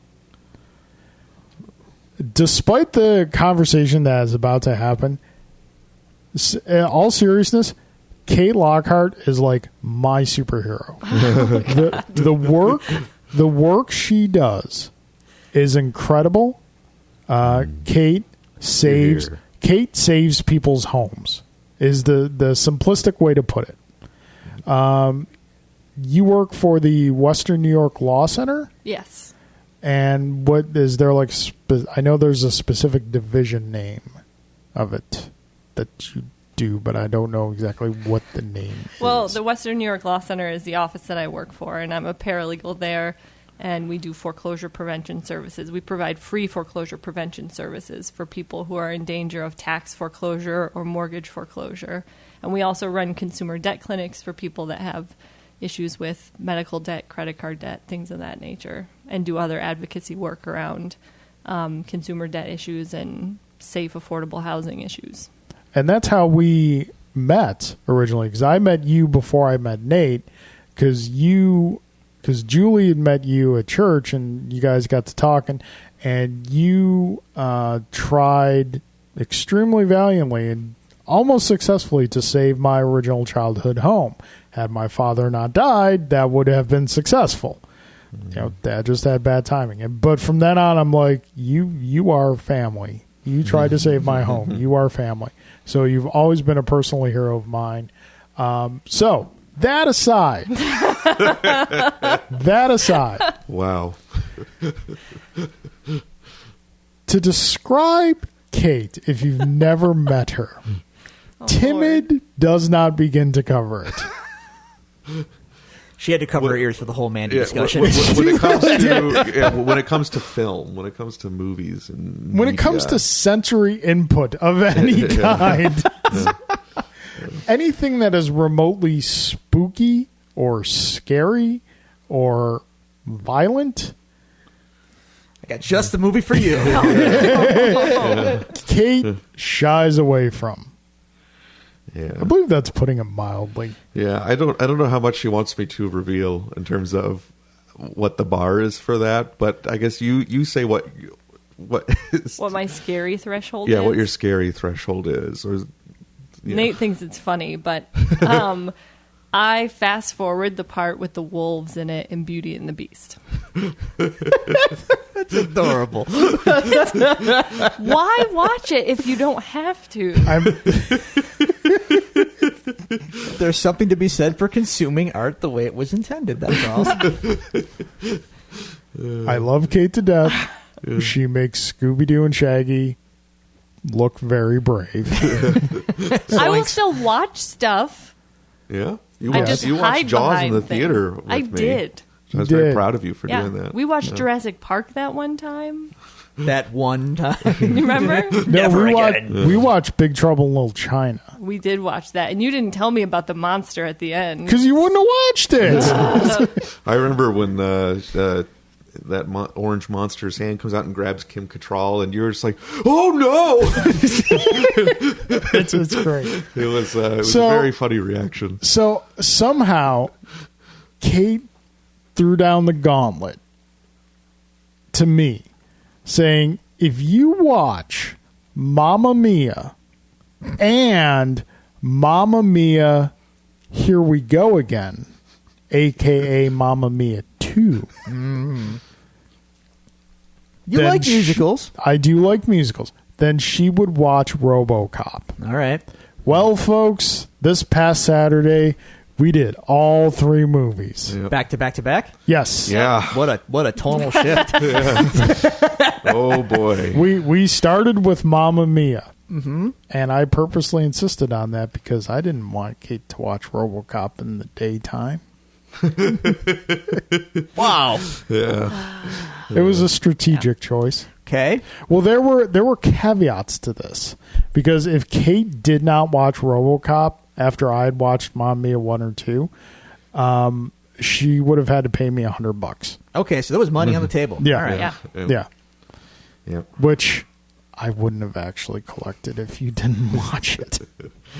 Despite the conversation that is about to happen, in all seriousness, Kate Lockhart is like my superhero. The work she does is incredible. Kate saves Here. Kate saves people's homes is the simplistic way to put it. You work for the Western New York Law Center, Yes. and what is there like? I know there's a specific division name of it that you do, but I don't know exactly what the name Well, is. the Western New York Law Center is the office that I work for, and I'm a paralegal there, and we do foreclosure prevention services. We provide free foreclosure prevention services for people who are in danger of tax foreclosure or mortgage foreclosure. And we also run consumer debt clinics for people that have issues with medical debt, credit card debt, things of that nature, and do other advocacy work around consumer debt issues and safe, affordable housing issues. And that's how we met originally, because I met you before I met Nate, because Julie had met you at church, and you guys got to talking, and you tried extremely valiantly and almost successfully to save my original childhood home. Had my father not died, that would have been successful. You know, Dad just had bad timing. But from then on, I'm like, you are family. You tried to save my home. You are family. So you've always been a personal hero of mine. So that aside, Wow. to describe Kate, if you've never met her, timid does not begin to cover it. She had to cover her ears for the whole Mandy discussion. When it comes to film, when it comes to movies, and When it comes to sensory input of any kind, anything that is remotely spooky or scary or violent, I got just the movie for you. Kate shies away from. yeah, I believe that's putting it mildly. yeah, I don't know how much she wants me to reveal in terms of what the bar is for that, but I guess you say what is, What my scary threshold is? yeah, what your scary threshold is, or yeah. Nate thinks it's funny, but I fast forward the part with the wolves in it in Beauty and the Beast. That's adorable. Why watch it if you don't have to? There's something to be said for consuming art the way it was intended. That's all. I love Kate to death. She makes Scooby-Doo and Shaggy look very brave. I will still watch stuff. Yeah, you I watched, just you watched hide Jaws in behind the things. theater with I me. did. I was You very did. proud of you for Yeah, doing that. we watched Yeah. Jurassic Park that one time. That one time. You remember? Never we again. we watched Big Trouble in Little China We did watch that, and you didn't tell me about the monster at the end. because you wouldn't have watched it. I remember when that orange monster's hand comes out and grabs Kim Cattrall, and you're just like, "Oh no!" It's great. It was a So- very funny reaction. So somehow, Kate threw down the gauntlet to me, saying, if you watch Mamma Mia and Mamma Mia, Here We Go Again, a.k.a. Mamma Mia 2. You Then like musicals. I do like musicals. Then she would watch RoboCop. All right. Well, folks, this past Saturday, we did all 3 movies. Yep. Back to back to back. Yes. Yeah. What a tonal shift. Oh boy. We started with Mamma Mia. Mm-hmm. And I purposely insisted on that because I didn't want Kate to watch RoboCop in the daytime. Wow. Yeah. It was a strategic choice. Okay. Well, there were caveats to this because if Kate did not watch RoboCop after I had watched Mamma Mia 1 or 2, she would have had to pay me $100. Okay, so there was money on the table. Yeah. All right. Yeah. Yeah, Yep. which I wouldn't have actually collected if you didn't watch it.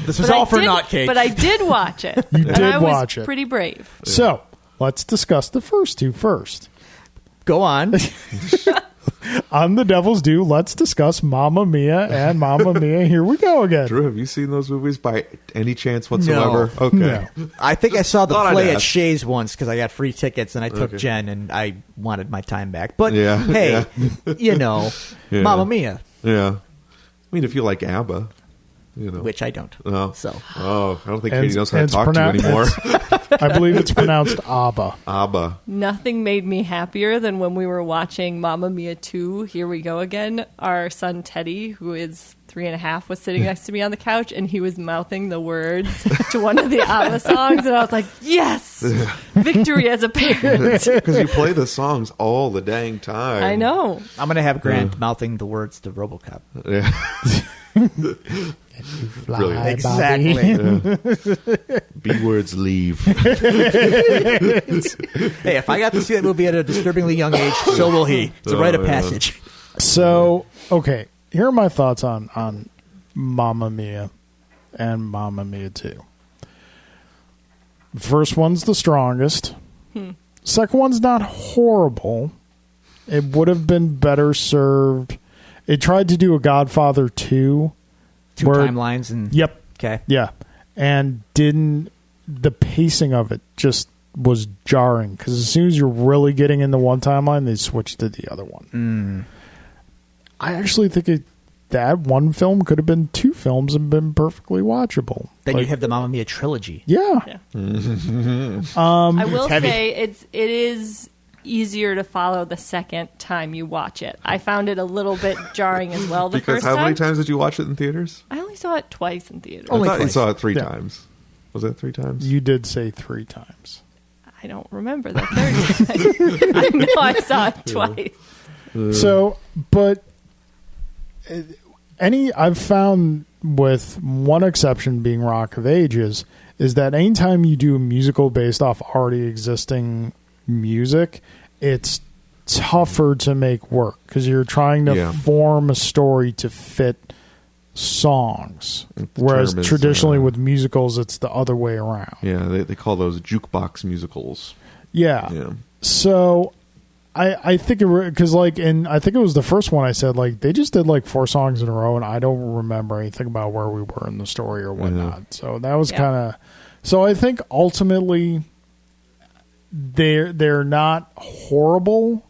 This was But all I for did- not cake. But I did watch it. You And did I was watch it. pretty brave. So let's discuss the first 2 first. Go on. On The Devil's Due, let's discuss Mamma Mia and Mamma Mia, Here We Go Again. Drew, have you seen those movies by any chance whatsoever? No. Okay. No. I think I saw the Thought I'd play at ask. Shays once because I got free tickets and I took Okay. Jen and I wanted my time back. But Yeah, hey, you know, Yeah. Mamma Mia, Yeah. I mean, if you like ABBA, you know. which I don't. Oh. So Oh, I don't think And Katie knows how to it's talk to you anymore. I believe it's pronounced ABBA. ABBA. Nothing made me happier than when we were watching Mamma Mia 2, Here We Go Again. Our son Teddy, who is 3.5, was sitting next to me on the couch, and he was mouthing the words to one of the ABBA songs, and I was like, yes! Victory as a parent. Because you play the songs all the dang time. I know. I'm going to have Grant mouthing the words to RoboCop. Yeah. Fly, Brilliant. Exactly. B words leave. Hey, if I got to see that movie at a disturbingly young age, so will he. It's a rite of Oh, yeah. passage. So, okay, here are my thoughts on Mamma Mia and Mamma Mia 2. First one's the strongest. Second one's not horrible. It would have been better served. It tried to do a Godfather 2. Two where- timelines and Yep. okay. Yeah. And the pacing of it just was jarring because as soon as you're really getting into one timeline, they switched to the other one. I actually think it that one film could have been 2 films and been perfectly watchable. Then Like, you have the Mamma Mia trilogy. yeah. I will heavy. say it is easier to follow the second time you watch it. I found it a little bit jarring as well the Because first how time. many times did you watch it in theaters? I only saw it twice in theaters. I thought you twice. saw it 3 Yeah. times. Was that 3 times? You did say 3 times. I don't remember the third time. I know I saw it twice. So, but I've found, with one exception being Rock of Ages, is that anytime you do a musical based off already existing music, it's tougher to make work because you're trying to Yeah. form a story to fit songs. The Whereas term is, traditionally with musicals, it's the other way around. Yeah, they call those jukebox musicals. Yeah. Yeah. So I think because I think it was the first one I said, like, they just did like 4 songs in a row, and I don't remember anything about where we were in the story or whatnot. So that was Yeah. kind of. So I think ultimately they're not horrible,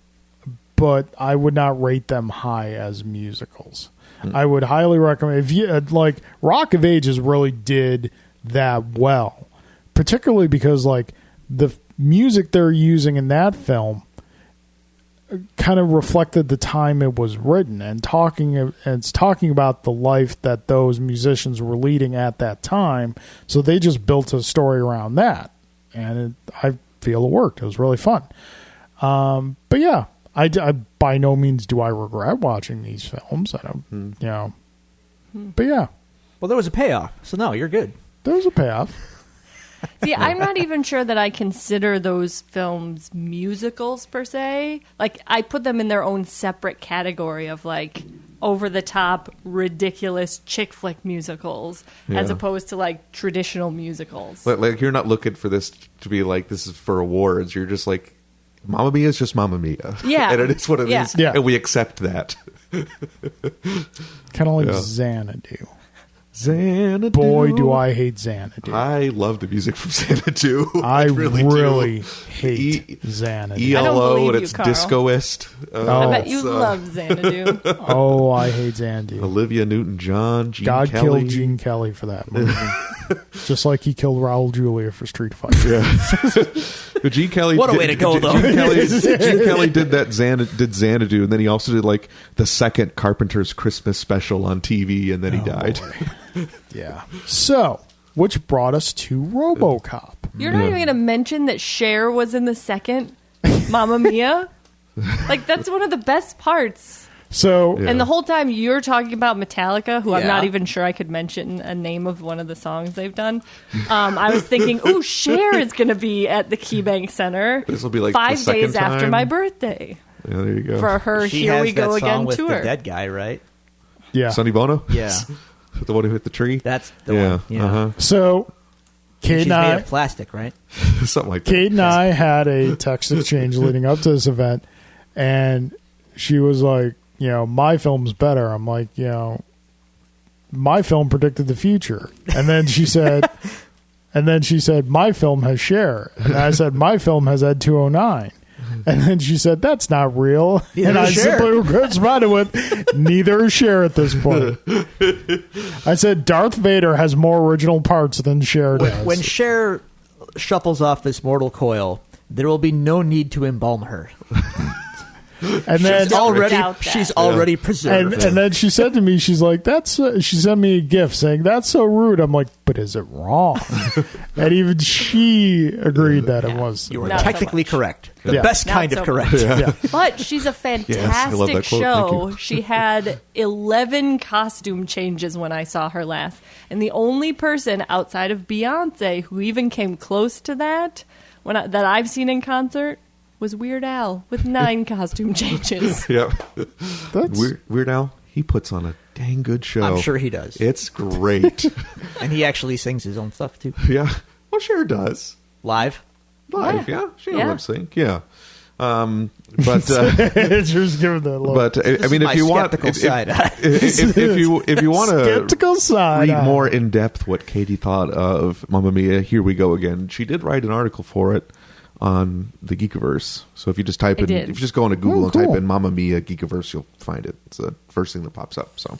but I would not rate them high as musicals. I would highly recommend, if you like, Rock of Ages really did that well, particularly because like the music they're using in that film kind of reflected the time it was written, and it's talking about the life that those musicians were leading at that time. So they just built a story around that, and I feel it worked. It was really fun. But yeah, I by no means do I regret watching these films. I don't, but yeah, Well, there was a payoff, so no, you're good. there was a payoff. See, I'm not even sure that I consider those films musicals per se. Like, I put them in their own separate category of like over the top, ridiculous chick flick musicals, as Yeah. opposed to like traditional musicals. Like you're not looking for this to be like this is for awards. You're just like, Mamma Mia is just Mamma Mia. Yeah. And it is what it is, Yeah. Yeah. and we accept that. Kind of like Yeah. Xanadu. Xanadu. Boy, do I hate Xanadu. I love the music from Xanadu. I really really do. hate Xanadu. I don't ELO believe and you, it's Carl. discoist. Oh. I bet you it's, love Xanadu. Oh, I hate Xanadu. Olivia Newton-John, Gene God Kelly. killed Gene Kelly for that movie. Just like he killed Raul Julia for Street Fighter. But Gene Kelly. What a way to go, though. Gene Kelly did that Xanadu, and then he also did like the second Carpenter's Christmas special on TV, and then he died. Yeah. So, which brought us to RoboCop. You're not even going to mention that Cher was in the second Mamma Mia? Like, that's one of the best parts. So, Yeah. And the whole time you're talking about Metallica, who I'm Yeah. not even sure I could mention a name of one of the songs they've done. I was thinking, ooh, Cher is going to be at the KeyBank Center This will be like 5 the second days after time. my birthday Yeah, there you go. for her She Here has We Go that song Again with tour. the dead guy, right? yeah. Sonny Bono? Yeah, The one who hit the tree? that's the yeah. one. Yeah, Uh-huh. So, Kate she's and made I, of plastic, right? Something like that. Kate and I had a text exchange leading up to this event, and she was like, my film's better. I'm like, my film predicted the future. And then she said, my film has Cher. And I said, my film has Ed 209. And then she said, that's not real. Neither and I is Cher. simply responded with, neither is Cher at this point. I said, Darth Vader has more original parts than Cher does. When Cher shuffles off this mortal coil, there will be no need to embalm her. and then Don't doubt that. She's already preserved. And then she said to me, she's like, she sent me a gift saying, that's so rude. I'm like, but is it wrong? And even she agreed that it was. You are Not so technically much. correct. The Yeah. best Not kind so of correct. much. Yeah. But she's a I love fantastic that quote. Thank show. you. She had 11 costume changes when I saw her last. And the only person outside of Beyonce who even came close to that that I've seen in concert was Weird Al with 9 costume changes. Yeah. That's, Weird Al, he puts on a dang good show. I'm sure he does. It's great. And he actually sings his own stuff, too. Yeah. Well, sure does. Live. Live, yeah. She Yeah. can lip sync, yeah. But just give it that look. but I This mean, is if my you want, skeptical side. if you want to Skeptical side. read more in depth what Katie thought of Mamma Mia, Here We Go Again. She did write an article for it on the Geekiverse. So if you just type I in, did. if you just go into Google Oh, and type cool. in Mamma Mia Geekiverse, you'll find it. It's the first thing that pops up. So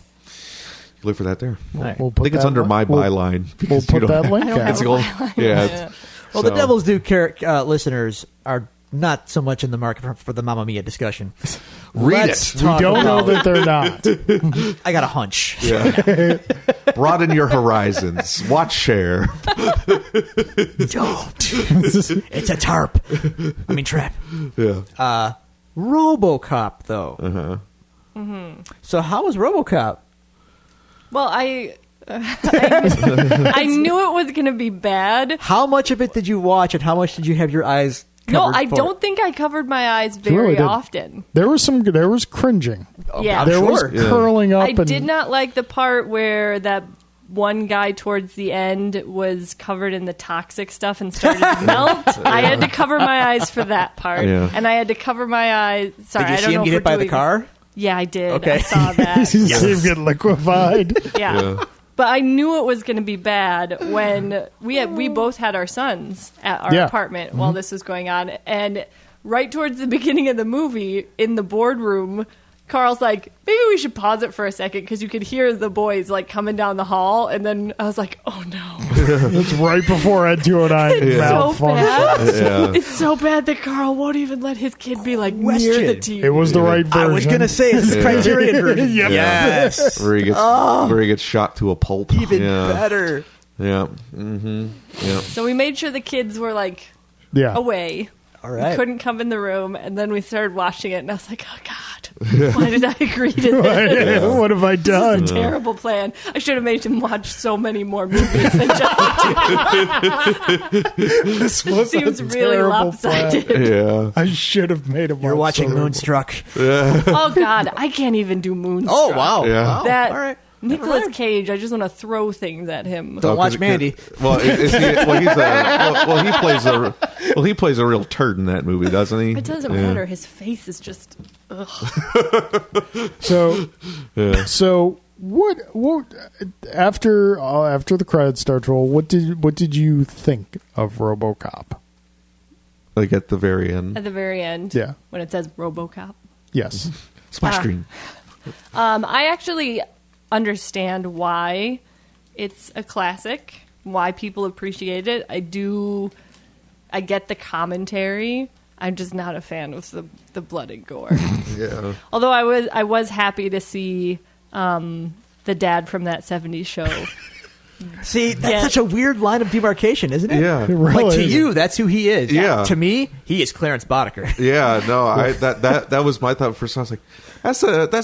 Look for that there. Right. We'll I put think it's that under link- my we'll- byline. We'll because you put don't- that link I don't out. have It's a called, byline. yeah. Yeah. Well, the So- Devil's Due listeners are not so much in the market for the Mamma Mia discussion. Read Let's it. We talk don't know about- that they're not. I got a hunch. Yeah. Broaden your horizons. Watch Share. Don't. It's a tarp. I mean, trap. Yeah. RoboCop, though. Uh-huh. So how was RoboCop? Well, I knew it was going to be bad. How much of it did you watch, and how much did you have your eyes No, covered I for? don't think I covered my eyes really very did. often. There was cringing. Yeah. I'm There was sure. Yeah. curling up. I and did not like the part where that one guy towards the end was covered in the toxic stuff and started to melt. I had to cover my eyes for that part. Yeah. And I had to cover my eyes. Sorry, Did you I don't see know him if get we're hit by the doing- car? Yeah, I did. Okay. I saw that. You see him get liquefied. Yeah. Yeah. But I knew it was going to be bad when we both had our sons at our Yeah. apartment while this was going on. And right towards the beginning of the movie, in the boardroom, Carl's like, maybe we should pause it for a second because you could hear the boys like coming down the hall. And then I was like, oh no. It's right before Ed 209 It's so malfunctioned. bad. Yeah. It's so bad that Carl won't even let his kid be like near Question. the TV. It was the right version. I was going to say it's the Criterion version. Yep. Yes. Where he gets shot to a pulp. Even yeah. better. Yeah. Mm-hmm. Yeah. So we made sure the kids were like Yeah. away. All right. Couldn't come in the room, and then we started watching it, and I was like, "Oh God, why did I agree to this? What have I done? This is a terrible plan. I should have made him watch so many more movies than just This was seems a really terrible lopsided." plan. Yeah. I should have made him. You're watch watching so many Moonstruck. Oh God, I can't even do Moonstruck. Oh, wow. Yeah. Wow. That All right. Nicolas Cage, I just want to throw things at him. Don't watch 'cause- Mandy. Well, he plays a real turd in that movie, doesn't he? It doesn't Yeah. matter. His face is just. Ugh. So, Yeah. so what after the credits start to roll? What did you think of RoboCop? Like at the very end. At the very end, Yeah. when it says RoboCop. Yes. Splash Ah. screen. I actually understand why it's a classic, why people appreciate it. I get the commentary. I'm just not a fan of the blood and gore. Yeah. Although I was happy to see the dad from that 70s show. See, that's Yeah. such a weird line of demarcation, isn't it? Yeah. It really Like to is. you, that's who he is. Yeah. To me, he is Clarence Boddicker. Yeah, no, that was my thought first. I was like, that's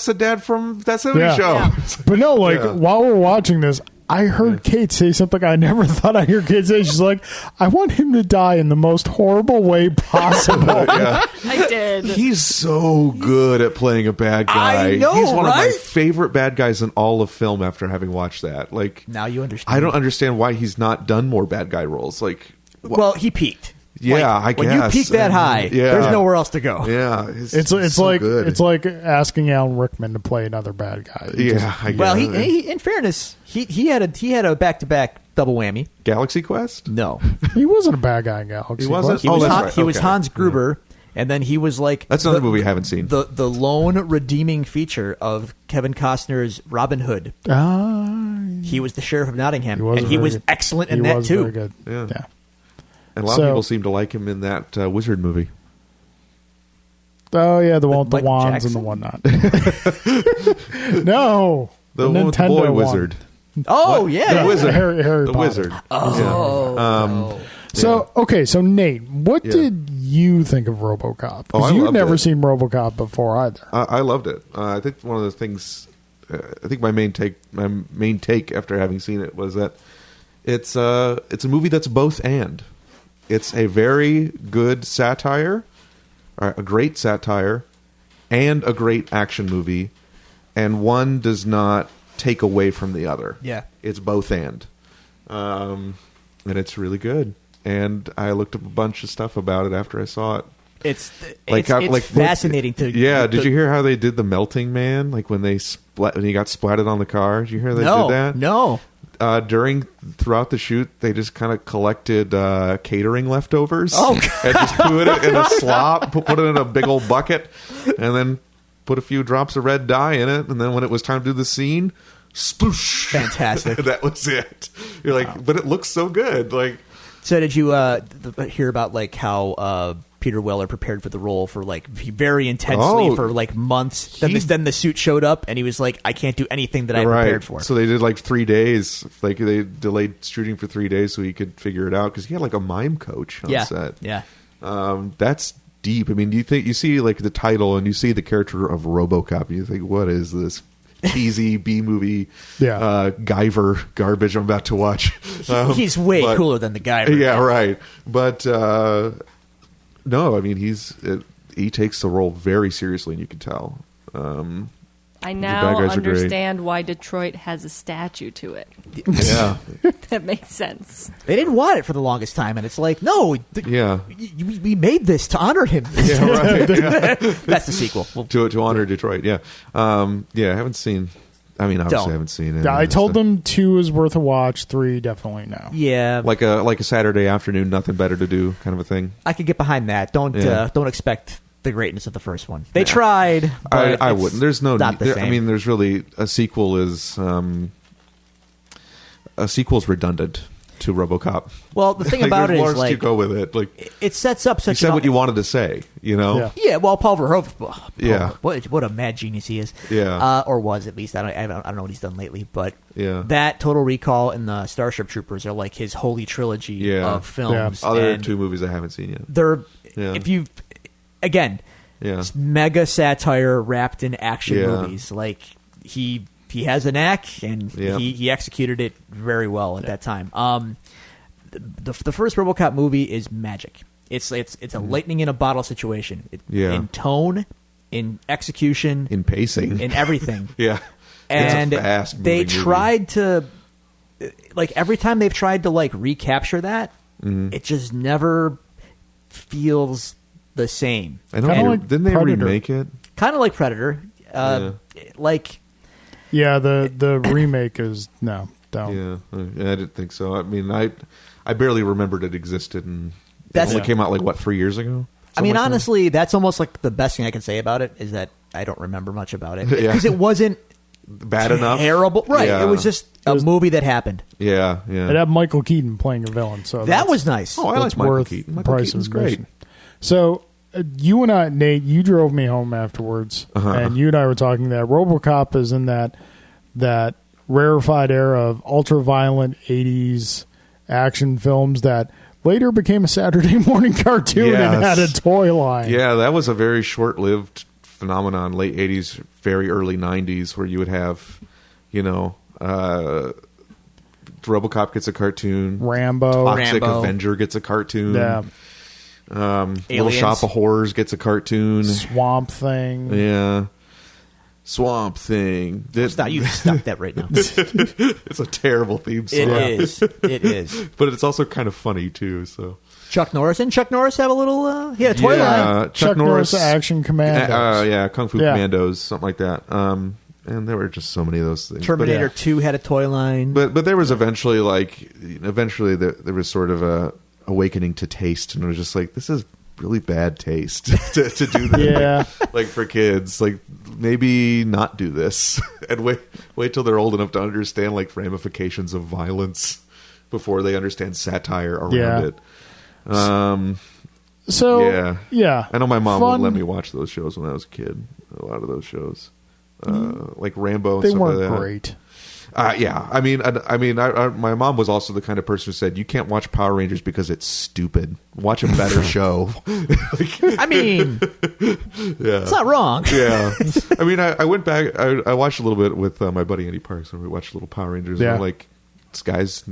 the dad from that 70s Yeah. show. Yeah. But no, like Yeah. while we're watching this, I heard Kate say something I never thought I'd hear Kate say. She's like, I want him to die in the most horrible way possible. Yeah. I did. He's so good at playing a bad guy. I know, He's one of my right? favorite bad guys in all of film after having watched that. Like, Now you understand. I don't understand why he's not done more bad guy roles. Like, Well, he peaked. Yeah, Like, I when you guess. peak that high, Yeah. there's nowhere else to go. yeah, It's so like good. it's like asking Alan Rickman to play another bad guy. He just- yeah, I guess. Well, he in fairness, he had a back-to-back double whammy. Galaxy Quest. No, he wasn't a bad guy in Galaxy. He wasn't? Quest. he Oh, was that's Han, right. he was Okay. Hans Gruber, and then he was like That's another movie I haven't seen. The lone redeeming feature of Kevin Costner's Robin Hood. He was the sheriff of Nottingham, and he very was good. excellent in He that was too. very good. Yeah. Yeah. And a lot So- of people seem to like him in that Wizard movie. Oh yeah, the one with the Michael wands Jackson? and the whatnot. No, The one with the Nintendo boy one. wizard. Oh What? yeah, The wizard. Harry The Potter. wizard. Oh, So okay, so Nate, what Yeah. did you think of RoboCop? Oh, I Because you'd loved never it. seen RoboCop before either. I loved it. I think one of the things. I think my main take after having seen it was that it's a movie that's both and. It's a very good satire, or a great satire, and a great action movie, and one does not take away from the other. Yeah. It's both and it's really good. And I looked up a bunch of stuff about it after I saw it. it's Like fascinating to Did you hear how they did the melting man? Like when they when he got splatted on the car. Did you hear they no did that? no. Throughout the shoot, they just kind of collected catering leftovers. Oh, and just put it in a slop, put it in a big old bucket, and then put a few drops of red dye in it. And then when it was time to do the scene, sploosh. Fantastic. That was it. You're like, but it looks so good. Like, So did you hear about like how Peter Weller prepared for the role for like very intensely for like months? Then the suit showed up and he was like, I can't do anything that I prepared for. So they did like 3 days. Like they delayed shooting for 3 days so he could figure it out because he had like a mime coach on set. Yeah. That's deep. I mean, you see like the title and you see the character of RoboCop and you think, what is this cheesy B movie Guyver garbage I'm about to watch? He's way cooler than the Guyver. Yeah, right. But no, I mean he takes the role very seriously, and you can tell. I bad now guys are great. understand why Detroit has a statue to it. Yeah, That makes sense. They didn't want it for the longest time, and it's like, no, we made this to honor him. yeah, right. Yeah. That's the sequel. to honor Detroit. Yeah, I haven't seen. I mean, obviously, Don't. I haven't seen it. Yeah, I told them 2 is worth a watch, 3 definitely no. Yeah, like a Saturday afternoon, nothing better to do, kind of a thing. I could get behind that. Don't expect the great's of the first one. They tried. I But wouldn't. There's no. not the There, same. I mean, there's really a sequel is redundant to RoboCop. Well, the thing Like, about it there's more is to like go with it. Like it sets up you such. said what you wanted to say. You know. Yeah. Yeah, well, Paul Verhoeven. Yeah. What a mad genius he is. Yeah. Or was at least. I don't know what he's done lately, but Yeah. that Total Recall and the Starship Troopers are like his holy trilogy of films. Other and 2 movies I haven't seen yet. They're Yeah. if you again, Yeah. it's mega satire wrapped in action Yeah. movies. Like he has a knack and Yeah. he executed it very well at that time. The first RoboCop movie is magic. It's a lightning in a bottle situation. Yeah. In tone, in execution, In pacing. in everything. Yeah. And it's a fast they moving movie. tried to like every time they've tried to like recapture that, it just never feels the same. I know. Kinda like Didn't they Predator. remake it? Kind of like Predator. Like Yeah, the remake is no, don't. Yeah. I didn't think so. I mean, I barely remembered it existed, and it That's- only came out like what 3 years ago. I mean, Something like that? honestly, that's almost like the best thing I can say about it is that I don't remember much about it Yeah. because it wasn't bad enough. terrible. Right? Yeah. It was just a movie that happened. Yeah, yeah. It had Michael Keaton playing a villain, so That that's- was nice. Oh, I that's like Michael worth Keaton. the Michael price Keaton's of great. admission. So you and I, Nate, you drove me home afterwards, and you and I were talking that RoboCop is in that rarefied era of ultra-violent 80s action films that later became a Saturday morning cartoon and Yes. had a toy line. Yeah, that was a very short-lived phenomenon, late 80s, very early 90s, where you would have, RoboCop gets a cartoon, Rambo. Toxic Rambo. Avenger gets a cartoon, Yeah. Little Aliens. Shop of Horrors gets a cartoon, Swamp Thing. yeah, Swamp Thing. Stop! You stop that right now. It's a terrible theme song. It is. It is. But it's also kind of funny too. So Chuck Norris and Chuck Norris have a little. He had a toy line. yeah, Chuck Norris Action Commandos. yeah, Kung Fu Yeah. Commandos, something like that. And there were just so many of those things. Terminator yeah. 2 had a toy line. But there was eventually there was sort of a awakening to taste, and it was just like, this is really bad taste to do that. Yeah. like for kids, like maybe not do this and wait till they're old enough to understand like ramifications of violence before they understand satire around Yeah. it. So, yeah. I know my mom Fun. would let me watch those shows when I was a kid. A lot of those shows, like Rambo. And They stuff weren't like that. great. Yeah, I mean, my mom was also the kind of person who said, "You can't watch Power Rangers because it's stupid. Watch a better show." I mean, Yeah, it's not wrong. yeah. I mean, I went back. I watched a little bit with my buddy Andy Parks, and we watched a little Power Rangers. Yeah. And we're like, this guy's,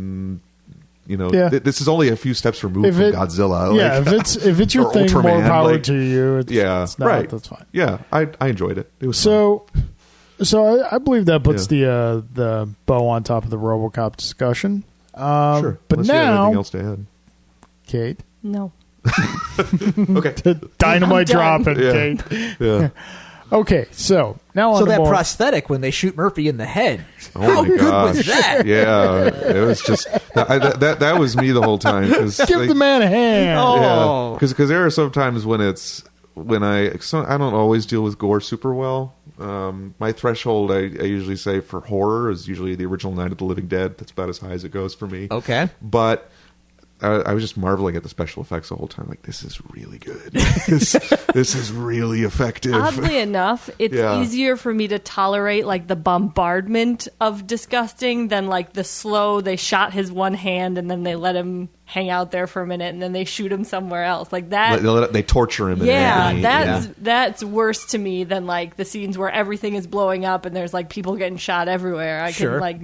Yeah. this is only a few steps removed If from it- Godzilla. Yeah, Like, if it's your or thing, more Ultraman, power like- to you. It's, yeah, it's not, right. That's fine. Yeah, I enjoyed it. It was fun. So I believe that puts the bow on top of the RoboCop discussion. Sure. But Unless you have anything now, else to add. Kate, No. Okay. dynamite I'm done. dropping, Yeah. Kate. Yeah. Okay, so now on So to that more. prosthetic when they shoot Murphy in the head. Oh How my good gosh. was that? Yeah, it was just that was me the whole time. 'cause, Give like, the man a hand. Oh. because there are some times when I don't always deal with gore super well. My threshold, I usually say for horror is usually the original Night of the Living Dead. That's about as high as it goes for me. Okay. But I was just marveling at the special effects the whole time. Like, this is really good. this is really effective. Oddly enough, it's easier for me to tolerate like the bombardment of disgusting than like the slow. They shot his one hand and then they let him hang out there for a minute and then they shoot him somewhere else. Like that. They torture him. That's worse to me than like the scenes where everything is blowing up and there's like people getting shot everywhere. I can like.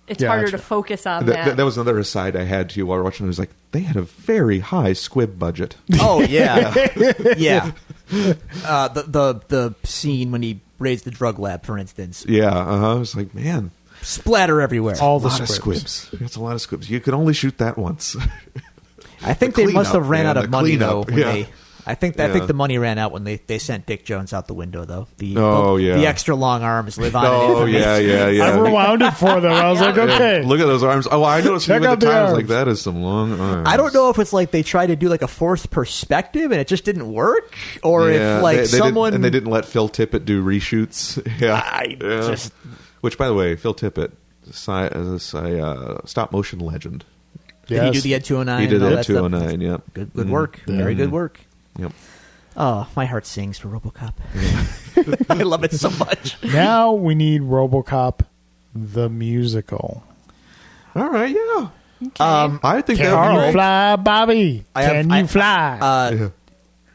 It's harder to focus on that. That was another aside I had to you while watching. It was like, they had a very high squib budget. Oh, yeah. Yeah. The scene when he raised the drug lab, for instance. Yeah, I was like, man. Splatter everywhere. All the lot squibs. Of squibs. It's a lot of squibs. You could only shoot that once. I think they must have ran out of money, though. I think the money ran out when they sent Dick Jones out the window, though. The extra long arms live on. Oh, yeah. I rewound it for them. I was like, okay. Look at those arms. Oh, I noticed even at the time. I was like, that is some long arms. I don't know if it's like they tried to do like a fourth perspective and it just didn't work, or if like someone... they didn't let Phil Tippett do reshoots. Which, by the way, Phil Tippett is a stop-motion legend. Did he do the Ed 209? He did the Ed 209, yeah. Good work. Very good work. Yep. Oh, my heart sings for RoboCop. I love it so much. Now we need RoboCop the musical. All right, yeah. Okay. I think that Can would you be fly, Bobby? Can you fly?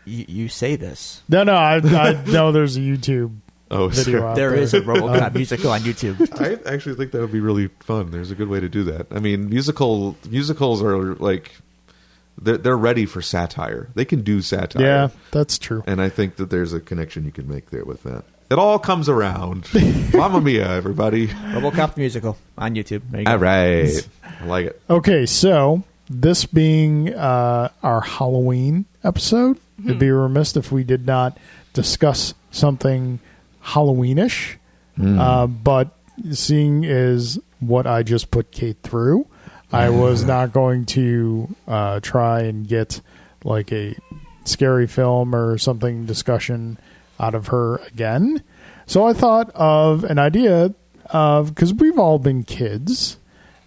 You say this. No, I know there's a YouTube video out there is a RoboCop musical on YouTube. I actually think that would be really fun. There's a good way to do that. I mean, musicals are like... They're ready for satire. They can do satire. Yeah, that's true. And I think that there's a connection you can make there with that. It all comes around. Mamma mia, everybody. RoboCop musical on YouTube. There you go. All right. I like it. Okay, so this being our Halloween episode, it'd be remiss if we did not discuss something Halloweenish. But seeing as what I just put Kate through, I was not going to try and get like a scary film or something discussion out of her again. So I thought of an idea of, because we've all been kids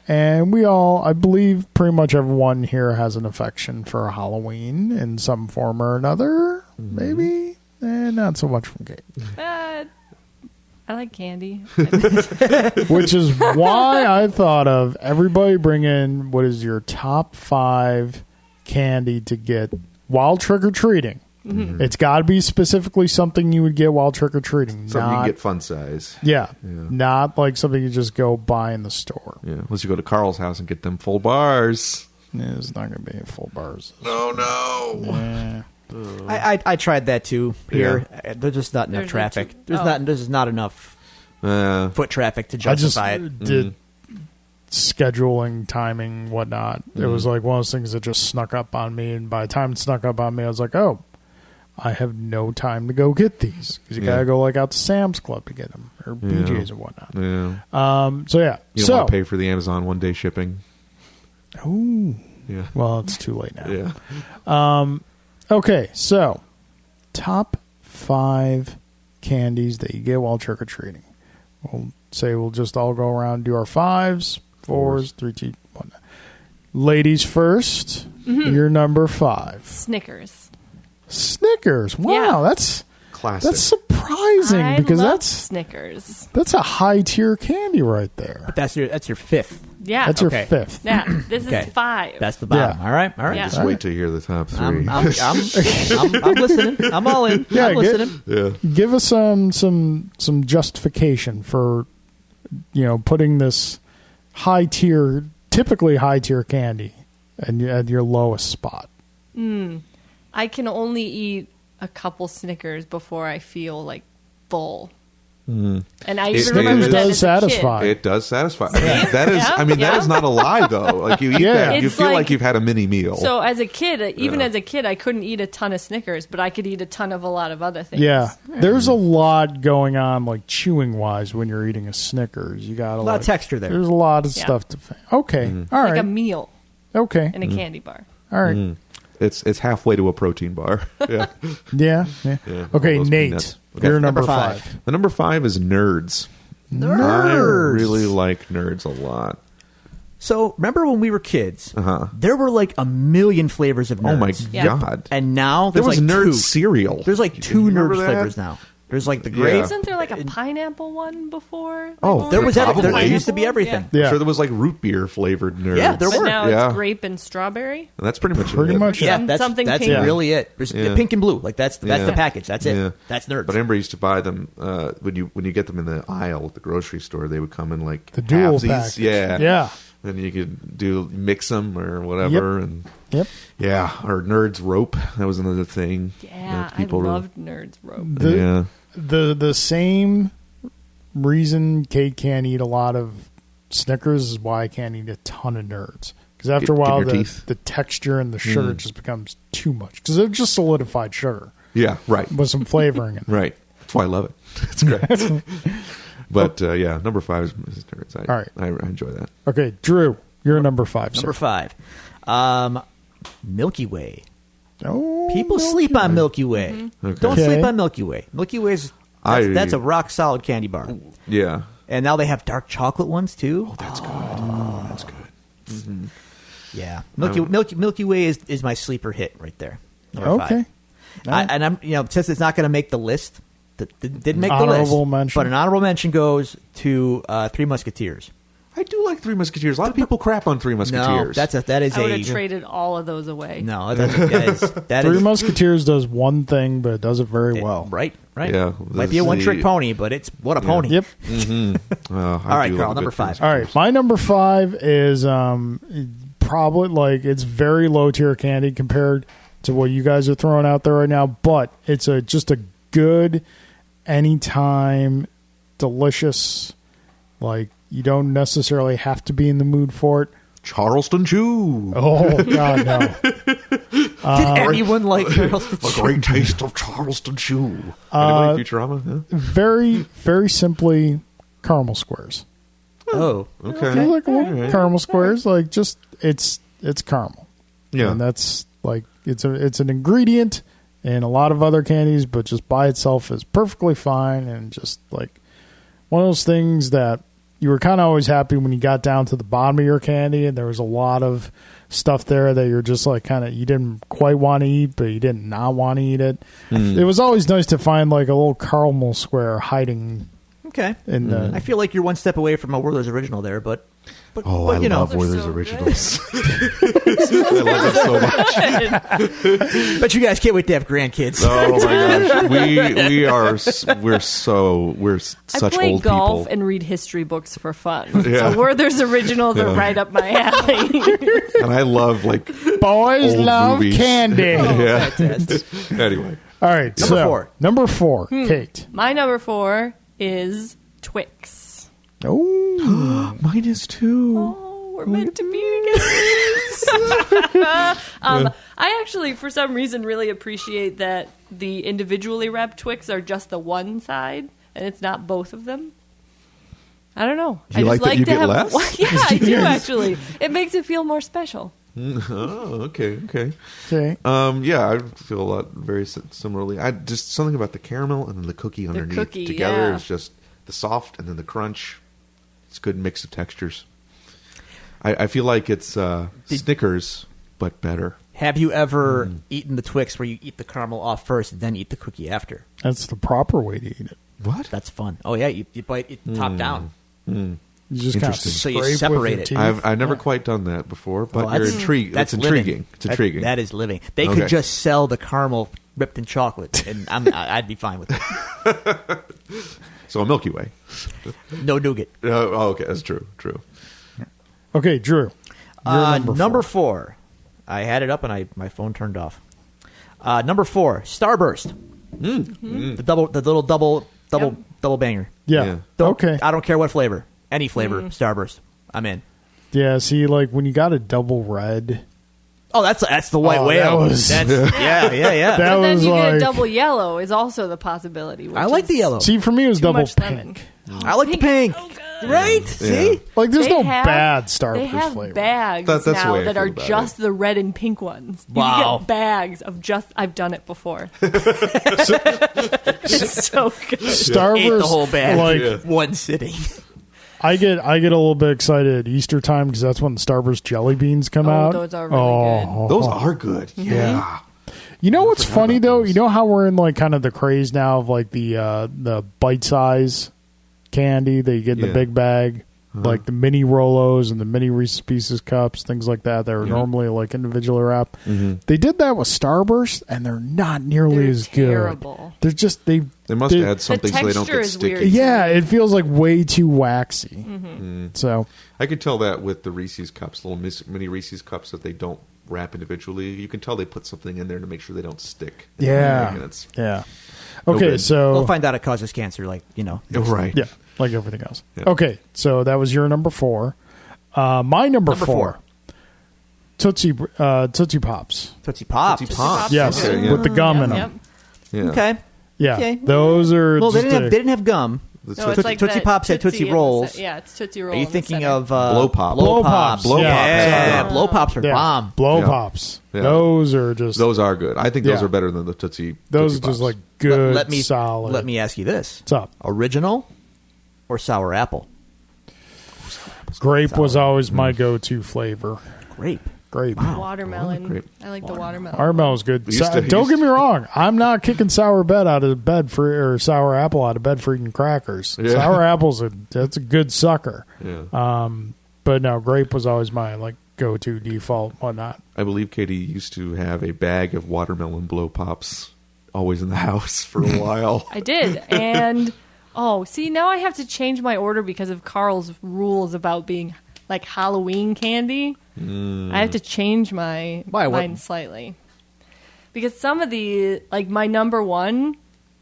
and I believe pretty much everyone here has an affection for Halloween in some form or another. Maybe not so much from Kate. I like candy. Which is why I thought of everybody bring in what is your top 5 candy to get while trick-or-treating. Mm-hmm. It's got to be specifically something you would get while trick-or-treating. Something you can get fun size. Yeah. Not like something you just go buy in the store. Yeah, unless you go to Carl's house and get them full bars. Yeah, it's not going to be full bars. No. Yeah. I tried that too here. There's just not enough traffic. There's not enough foot traffic to justify I just did scheduling, timing, whatnot. It was like one of those things that just snuck up on me, and by the time it snuck up on me, I was like, oh, I have no time to go get these, because you gotta go like out to Sam's Club to get them, or BJ's or whatnot. So you don't want to pay for the Amazon one-day shipping. Oh, yeah. Well, it's too late now. Yeah. Okay, so top 5 candies that you get while trick-or-treating. We'll just all go around and do our 5s, 4s, 3, 2, 1. Ladies first, your number 5. Snickers. Wow, that's classic. That's surprising because love that's Snickers. That's a high tier candy right there. But that's your 5th. Yeah. That's your 5th. Yeah. This is 5. That's the bottom. Yeah. All right. Yeah. Just wait to hear the top 3. I'm listening. I'm all in. Yeah, I'm listening. Give us some justification for putting this typically high tier candy at your lowest spot. I can only eat a couple Snickers before I feel like full. And I even remember that as a kid. It does satisfy. That is, that is not a lie though. Like you eat that, you feel like you've had a mini meal. So as a kid, as a kid, I couldn't eat a ton of Snickers, but I could eat a ton of a lot of other things. Yeah, there's a lot going on, like chewing wise, when you're eating a Snickers. You got a lot of texture there. There's a lot of stuff to. Okay, all right, like a meal. Okay, and a candy bar. All right. It's halfway to a protein bar. Yeah. Yeah. Yeah, Okay, all those Nate, peanuts. Okay. you're number Number five. 5. The number 5 is Nerds. I really like Nerds a lot. So remember when we were kids? Uh-huh. There were like a million flavors of Nerds. Oh my Yeah. god! And now There there's was like Nerd two. cereal. There's like Do 2 you remember Nerds that? flavors now. There's like the Yeah. grape. Isn't there like a pineapple one before? Oh, There was Probably. there used to be Pineapple? everything. Yeah. I'm sure there was like root beer flavored Nerds. Yeah, there But were. now Yeah. it's grape and strawberry. And that's pretty much Pretty it. much. Yeah, Some- that's something that's pink. really it. There's Yeah. pink and blue. Like that's Yeah. the package. That's it. Yeah. That's Nerds. But I remember I used to buy them when you get them in the aisle at the grocery store. They would come in like The dual halvesies. package. Yeah, Yeah. Then you could mix them or whatever, and Yep. yeah, or Nerds rope. That was another thing. Yeah, that I people were- loved Nerds Rope. The, yeah. the same reason Kate can't eat a lot of Snickers is why I can't eat a ton of Nerds. Because after a Get while, your teeth. the texture and the sugar just becomes too much. Because they're just solidified sugar Yeah, right, with some flavoring in it. right. That's why I love it. It's great. But yeah, number 5 is Nerds. All right. I enjoy that. Okay, Drew, you're number 5. Number sir. 5, Milky Way. Oh, People Milky sleep on Way. Milky Way. Okay. Don't Okay. sleep on Milky Way. Milky Way is that's a rock solid candy bar. Yeah, And now they have dark chocolate ones too. that's good. That's good. Yeah, Milky Way is my sleeper hit right there. Number Okay. 5. And I'm since it's not going to make the list, didn't make the Honorable list. mention. But an honorable mention goes to Three Musketeers. I do like Three Musketeers. A lot of people crap on Three No, Musketeers. that is I would a have traded all of those away. no. That Three is Musketeers does one thing, but it does it very well. Right. Yeah, Might be a the- one-trick pony, but it's what a pony. Yep. All right, Carl, number 5. All right, my number 5 is probably like it's very low tier candy compared to what you guys are throwing out there right now, but it's just a good anytime delicious, like you don't necessarily have to be in the mood for it. Charleston Chew. Oh god, no. Did anyone like Charleston A Chew? great taste of Charleston Chew. Anybody Futurama? Yeah. Very very simply caramel squares. Oh, Okay. Like little caramel squares, like just it's caramel. Yeah. And that's like it's an ingredient in a lot of other candies, but just by itself is perfectly fine and just like one of those things that you were kind of always happy when you got down to the bottom of your candy and there was a lot of stuff there that you're just like kind of you didn't quite want to eat, but you didn't not want to eat it. It was always nice to find like a little caramel square hiding okay. in the. I feel like you're one step away from a Werther's original there, but Oh, but, I you know, love they're Werther's so originals. I love it so much. but you guys can't wait to have grandkids. Oh my gosh, we're such I play old golf people. and read history books for fun. Yeah. So Werther's originals are Yeah. right up my alley. And I love like Boys old love movies. candy. yeah. Fantastic. Anyway, All right, Number 4. Number 4, Kate. My number 4 is Twix. Oh, -2. Oh, we're meant to be together. I actually, for some reason, really appreciate that the individually wrapped Twix are just the one side, and it's not both of them. I don't know. You like that you get less? Yeah, I do actually. It makes it feel more special. Oh, okay. okay. Yeah, I feel a lot very similarly. I just something about the caramel and the cookie underneath cookie, together yeah. is just the soft and then the crunch. It's a good mix of textures. I feel like it's Snickers, but better. Have you ever eaten the Twix where you eat the caramel off first and then eat the cookie after? That's the proper way to eat it. What? That's fun. Oh yeah, you bite it top down. You just kind of Interesting. So you scrape with separate your it. teeth. I've never quite done that before, but Well, you're that's- intrigued. That's It's living. intriguing. It's intriguing. That is living. They Okay. could just sell the caramel ripped in chocolate, and I'd be fine with it. So a Milky Way. No nougat. Oh, okay, that's true. Okay, Drew. You're Number four. 4. I had it up and my phone turned off. Number 4, Starburst. The little double banger. Yeah. Yeah. Okay. I don't care what flavor, any flavor, Starburst. I'm in. Yeah. See, like when you got a double red, Oh, that's the white Oh, whale. that was- That's, yeah. that But then was you get a like. double yellow is also the possibility. Which I like is the yellow. See, for me, it was too double much lemon. pink. I like the pink. Oh, God. Right? See? Like, there's They no have- bad They Starburst have flavor. bags That's the now way I that feel are about just the red and pink ones. You Wow. can get bags of just. I've done it before. It's so good. Starburst, Ate the whole bag. like One sitting. I get a little bit excited at Easter time because that's when the Starburst jelly beans come Oh, out. those are really good. Those are good. Yeah. You know what's funny about though? those. You know how we're in like kind of the craze now of like the bite size candy that you get in the Yeah. big bag, like the mini Rolos and the mini Reese's Pieces cups, things like that. They're normally like individually wrapped. They did that with Starburst, and they're not nearly They're as terrible. good. They're just They must add something so they don't texture get is sticky. weird. Yeah, it feels like way too waxy. So I could tell that with the Reese's cups, little mini Reese's cups that they don't wrap individually. You can tell they put something in there to make sure they don't stick. yeah, And it's- yeah. No Okay, good. so We'll find out it causes cancer, like, right. yeah, like everything else. Yeah. Okay, so that was your number 4. My number Number 4, Tootsie Pops. Tootsie Pops. Tootsie Pops. Yes, Okay, yeah. with the gum in Yep. them. Yeah. Okay. Yeah, Okay. those are. Well, they just didn't have gum. The No, it's like Tootsie that Pops had Tootsie in the Rolls. yeah, it's Tootsie Roll. Are you in the thinking center. of Blow Pop. Blow Blow Pops. Pops. Blow Yeah, Pops. Blow Pops are yeah, bomb. blow Yeah. pops. Yeah. Those are just Those are good. I think those Yeah. are better than the Tootsie. those Tootsie are just Pops. like good, let me solid. Let me ask you this: What's up? original or sour apple? Grape was always my go-to flavor. Grape. Grape. watermelon. Grape. I like the watermelon. Watermelon's good. We used to- Don't get me wrong. I'm not kicking sour sour apple out of bed for eating crackers. Yeah. Sour apple's that's a good sucker. Yeah. But no, grape was always my like go-to default whatnot. I believe Katie used to have a bag of watermelon blow pops always in the house for a while. I did, and see, now I have to change my order because of Carl's rules about being like Halloween candy. I have to change my Why? What- mine slightly because some of the like my number 1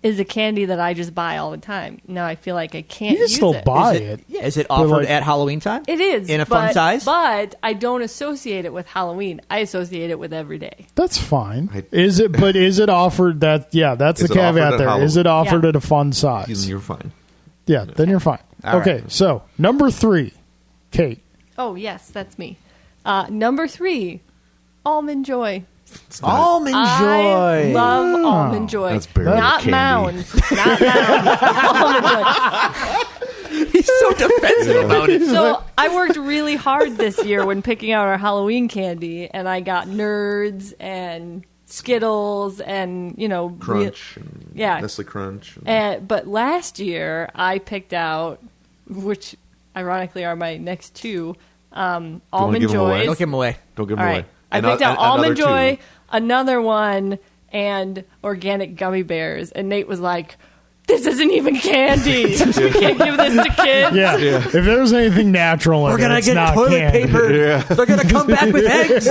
is a candy that I just buy all the time. Now I feel like I can't. You can use still it. buy Is it. Yeah, is it offered like- at Halloween time? It is in a fun size. but I don't associate it with Halloween. I associate it with every day. That's fine. I- Is it? But is it offered that? Yeah, that's Is the it offered caveat at there. Halloween? Is it offered Yeah. at a fun size? You're fine. Yeah, then you're fine. All okay, right. so number 3, Kate. Oh yes, that's me. Number 3, Almond Joy. Almond I Joy. love Almond Joy. That's barely not candy. Mounds. Not Mounds. Almond He's so defensive about it. Joy. So I worked really hard this year when picking out our Halloween candy, and I got Nerds and Skittles and Crunch. And yeah. Nestle Crunch. And, But last year I picked out, which ironically are my next 2, Almond give 'em away? Joys. Don't give him away. don't give All them right. away. I And picked out another Almond Joy, two. another one, and organic gummy bears. And Nate was like, "This isn't even candy. You can't give this to kids." Yeah. If there's anything natural in We're gonna it, it's get not toilet candy. paper. They're gonna come back with eggs.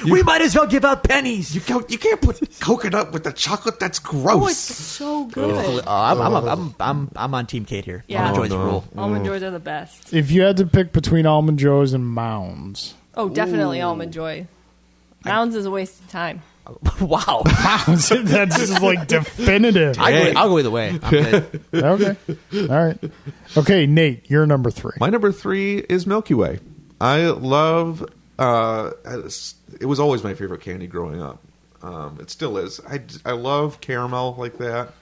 We might as well give out pennies. You can't put coconut with the chocolate. That's Oh, gross. it's so good. I'm on Team Kate here. Yeah. Almond Joy's Oh, no. rule. Almond Joys are the best. If you had to pick between Almond Joys and Mounds, Oh, definitely Almond Joy. Mounds is a waste of time. Wow. that's just like definitive. I'll go either way. I'm good. Okay. All right. Okay, Nate, you're number 3. My number 3 is Milky Way. I love. It was always my favorite candy growing up. It still is. I love caramel like that.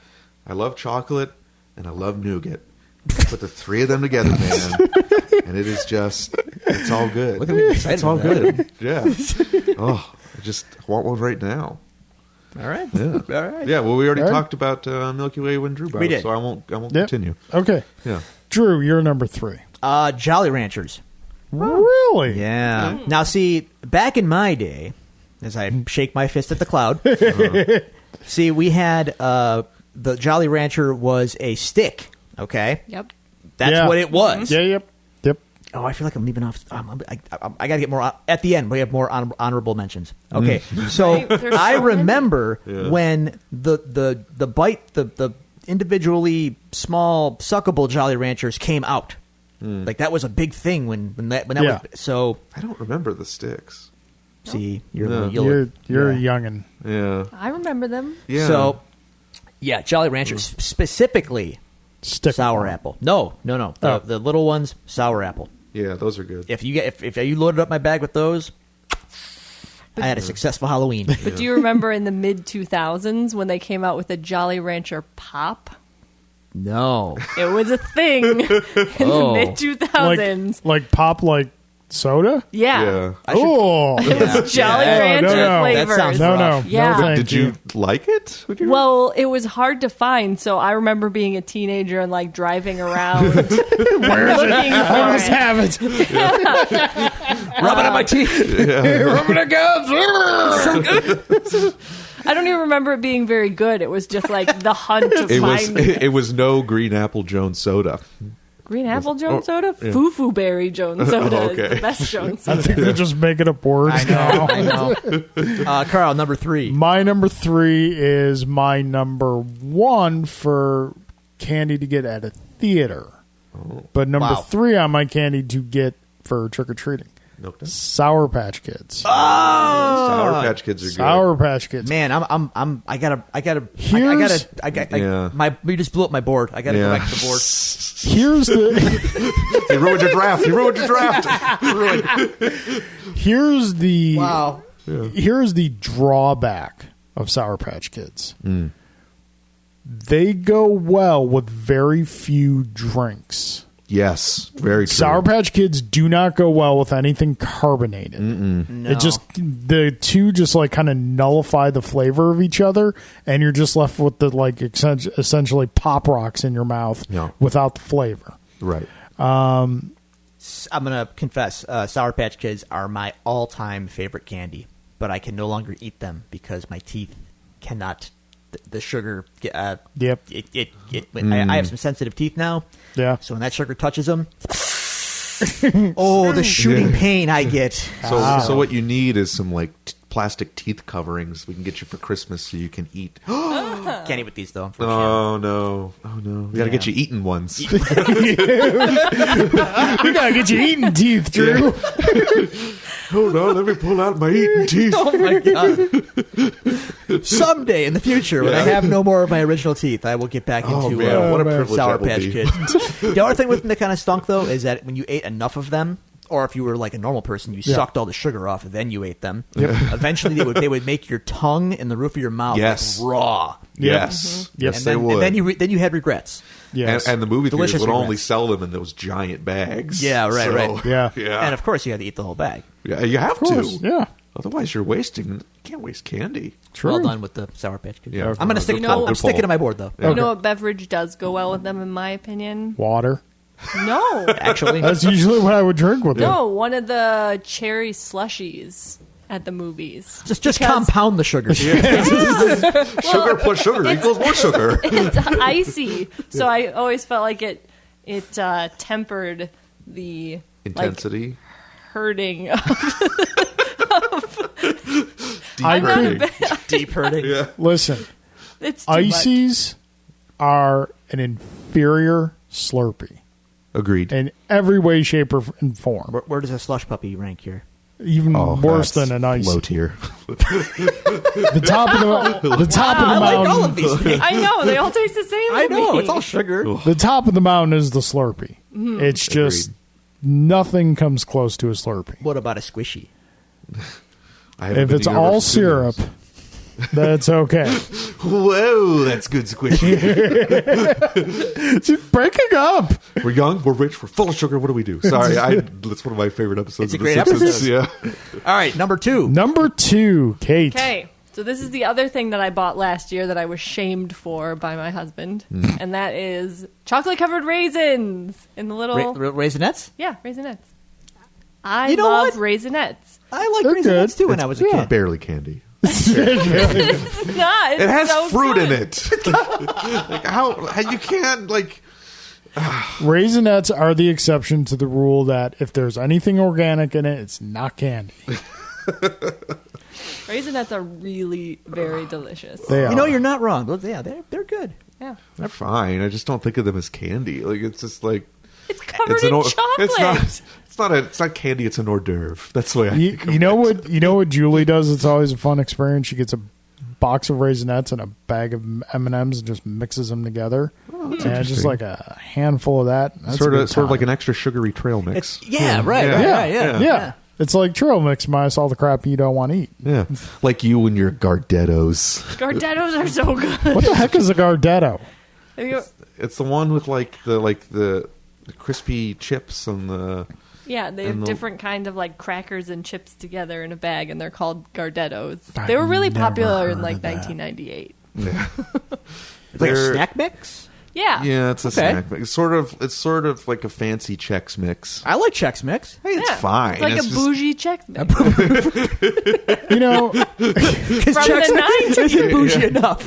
I love chocolate, and I love nougat. Put the 3 of them together, man, and it is just—it's all good. Look at me excited It's all about that. good. Yeah. Oh, I just want one right now. All right. Yeah. All right. Yeah. Well, we already All right. talked about Milky Way when Drew brought We it, did. so I won't Yep. continue. Okay. Yeah. Drew, you're number 3. Jolly Ranchers. Really? Yeah. Now, see, back in my day, as I shake my fist at the cloud, see, we had the Jolly Rancher was a stick. Okay, Yep. that's Yeah. what it was. Yeah, yep. Oh, I feel like I'm leaving off. I got to get more at the end. We have more honorable mentions. Okay, so Right, there's I so many. remember Yeah. when the bite the individually small suckable Jolly Ranchers came out. Like that was a big thing when that Yeah. was. So I don't remember the sticks. see, you're No. You're a yeah. youngin'. Yeah. I remember them. Yeah. So, yeah, Jolly Ranchers specifically Stick sour apple. No. Oh. The little ones, sour apple. Yeah, those are good. If you loaded up my bag with those, I had a successful Halloween. But do you remember in the mid 2000s when they came out with the Jolly Rancher Pop? No. It was a thing in the mid 2000s. like pop like soda. Yeah. Oh, It was Jolly Yeah. Rancher No, no. flavors. That sounds no, rough. no, Yeah. no, thank Did you like it? Well, it was hard to find, so I remember being a teenager and like driving around Where is it? looking I for must it. have it. Rubbing on my teeth. Rubbing against. I don't even remember it being very good. It was just like the hunt to It was find it. it was no Green Apple Jones soda. Green Apple Jones soda? Foo-Foo Berry Jones soda is Okay. the best Jones I soda. think they're just making up words now. I know. Carl, number 3. My number 3 is my number 1 for candy to get at a theater. But number Wow. 3 on my candy to get for trick-or-treating. Sour Patch Kids. Sour Patch Kids are good. Sour Patch Kids. Man, I gotta. Here's- Yeah. You just blew up my board. I gotta go back to the board. Here's the You ruined your draft. You ruined your draft. here's the Wow. here's the drawback of Sour Patch Kids. They go well with very few drinks. Yes, very true. Sour Patch Kids do not go well with anything carbonated. No. It just the two just like kind of nullify the flavor of each other, and you're just left with the like essentially pop rocks in your mouth Yeah. without the flavor. Right. I'm gonna confess, Sour Patch Kids are my all-time favorite candy, but I can no longer eat them because my teeth cannot. The sugar. Yep. I have some sensitive teeth now. Yeah. So when that sugar touches them, oh, the shooting pain I get. So what you need is some like plastic teeth coverings we can get you for Christmas so you can eat. Can't eat with these though. Unfortunately. Oh no! We got to get you eating ones. We gotta get you eating teeth, Drew. Hold on, let me pull out my eating teeth. Oh my god! Someday in the future, when I have no more of my original teeth, I will get back Oh into man, what a man. privilege Sour that will Patch be. Kids. The other thing with them that kind of stunk though is that when you ate enough of them, or if you were like a normal person, you sucked all the sugar off, and then you ate them. Eventually, they would make your tongue and the roof of your mouth Yes. like, raw. Yes, Yep. yes, And they then, would. then you had regrets. Yes. And the movie theaters Delicious would only regrets. sell them in those giant bags. Yeah, right, right. Yeah. yeah. And of course, you had to eat the whole bag. Yeah, you have Of course, to. yeah. Otherwise, you're wasting. You can't waste candy. True. Well done with the Sour Patch Kids. Yeah. I'm gonna stick. Good call, I'm good sticking call. to my board though. You know what beverage does go well with them, in my opinion? Water. No. Actually, That's usually what I would drink with No, one of the cherry slushies at the movies. just Because compound the sugar. Sugar plus sugar equals more sugar. It's icy, so I always felt like it tempered the Intensity. like, hurting. Deep I hurting. Deep hurting. Yeah. Listen, It's too much. ices are an inferior Slurpee Agreed. in every way, shape, or and form. Where does a slush puppy rank here? Even worse that's than an ice. Low tier. The top of the top of the I like all mountain. of these things. I know they all taste the same. I to know me. it's all sugar. The top of the mountain is the Slurpee. Mm-hmm. It's just Agreed. nothing comes close to a Slurpee. What about a squishy? I haven't If been it's to all Universal syrup, that's okay. Studios. Whoa, that's good squishy. It's breaking up. We're young, we're rich, we're full of sugar. What do we do? Sorry, that's one of my favorite episodes It's a of The great Simpsons. episode. Yeah. All right, number 2. Number 2, Kate. Okay, so this is the other thing that I bought last year that I was shamed for by my husband, and that is chocolate covered raisins in the little Raisinets? Raisinets. I You know love what? Raisinets. I like They're Raisinets good. too when I was a kid. Barely candy. It's not. It's It has so fruit good. in it. Like how you can't like. Raisinets are the exception to the rule that if there's anything organic in it, it's not candy. Raisinets are really very delicious. They are. You know, you're not wrong. Yeah, they're good. Yeah, They're fine. I just don't think of them as candy. Like it's just like it's covered it's in an chocolate. It's not candy. It's an hors d'oeuvre. That's the way I. You, think of you know what? You know what Julie does. It's always a fun experience. She gets a box of Raisinets and a bag of M&Ms and just mixes them together. And just like a handful of that. That's Sort a of good like time. an extra sugary trail mix. Right. Yeah. It's like trail mix minus all the crap you don't want to eat. Yeah. Like you and your Gardettos. Gardettos are so good. What the heck is a Gardetto? It's the one with the crispy chips and the... Yeah, they have And the- different kinds of like crackers and chips together in a bag, and they're called Gardettos. They were really popular in like 1998. Yeah. It's like a They're- snack mix. Yeah. Yeah, it's a Okay. snack mix. It's sort of like a fancy Chex Mix. I like Chex Mix. Hey, it's Yeah. fine. It's like It's a just- bougie Chex Mix. You know, Because From the 90s. isn't bougie enough.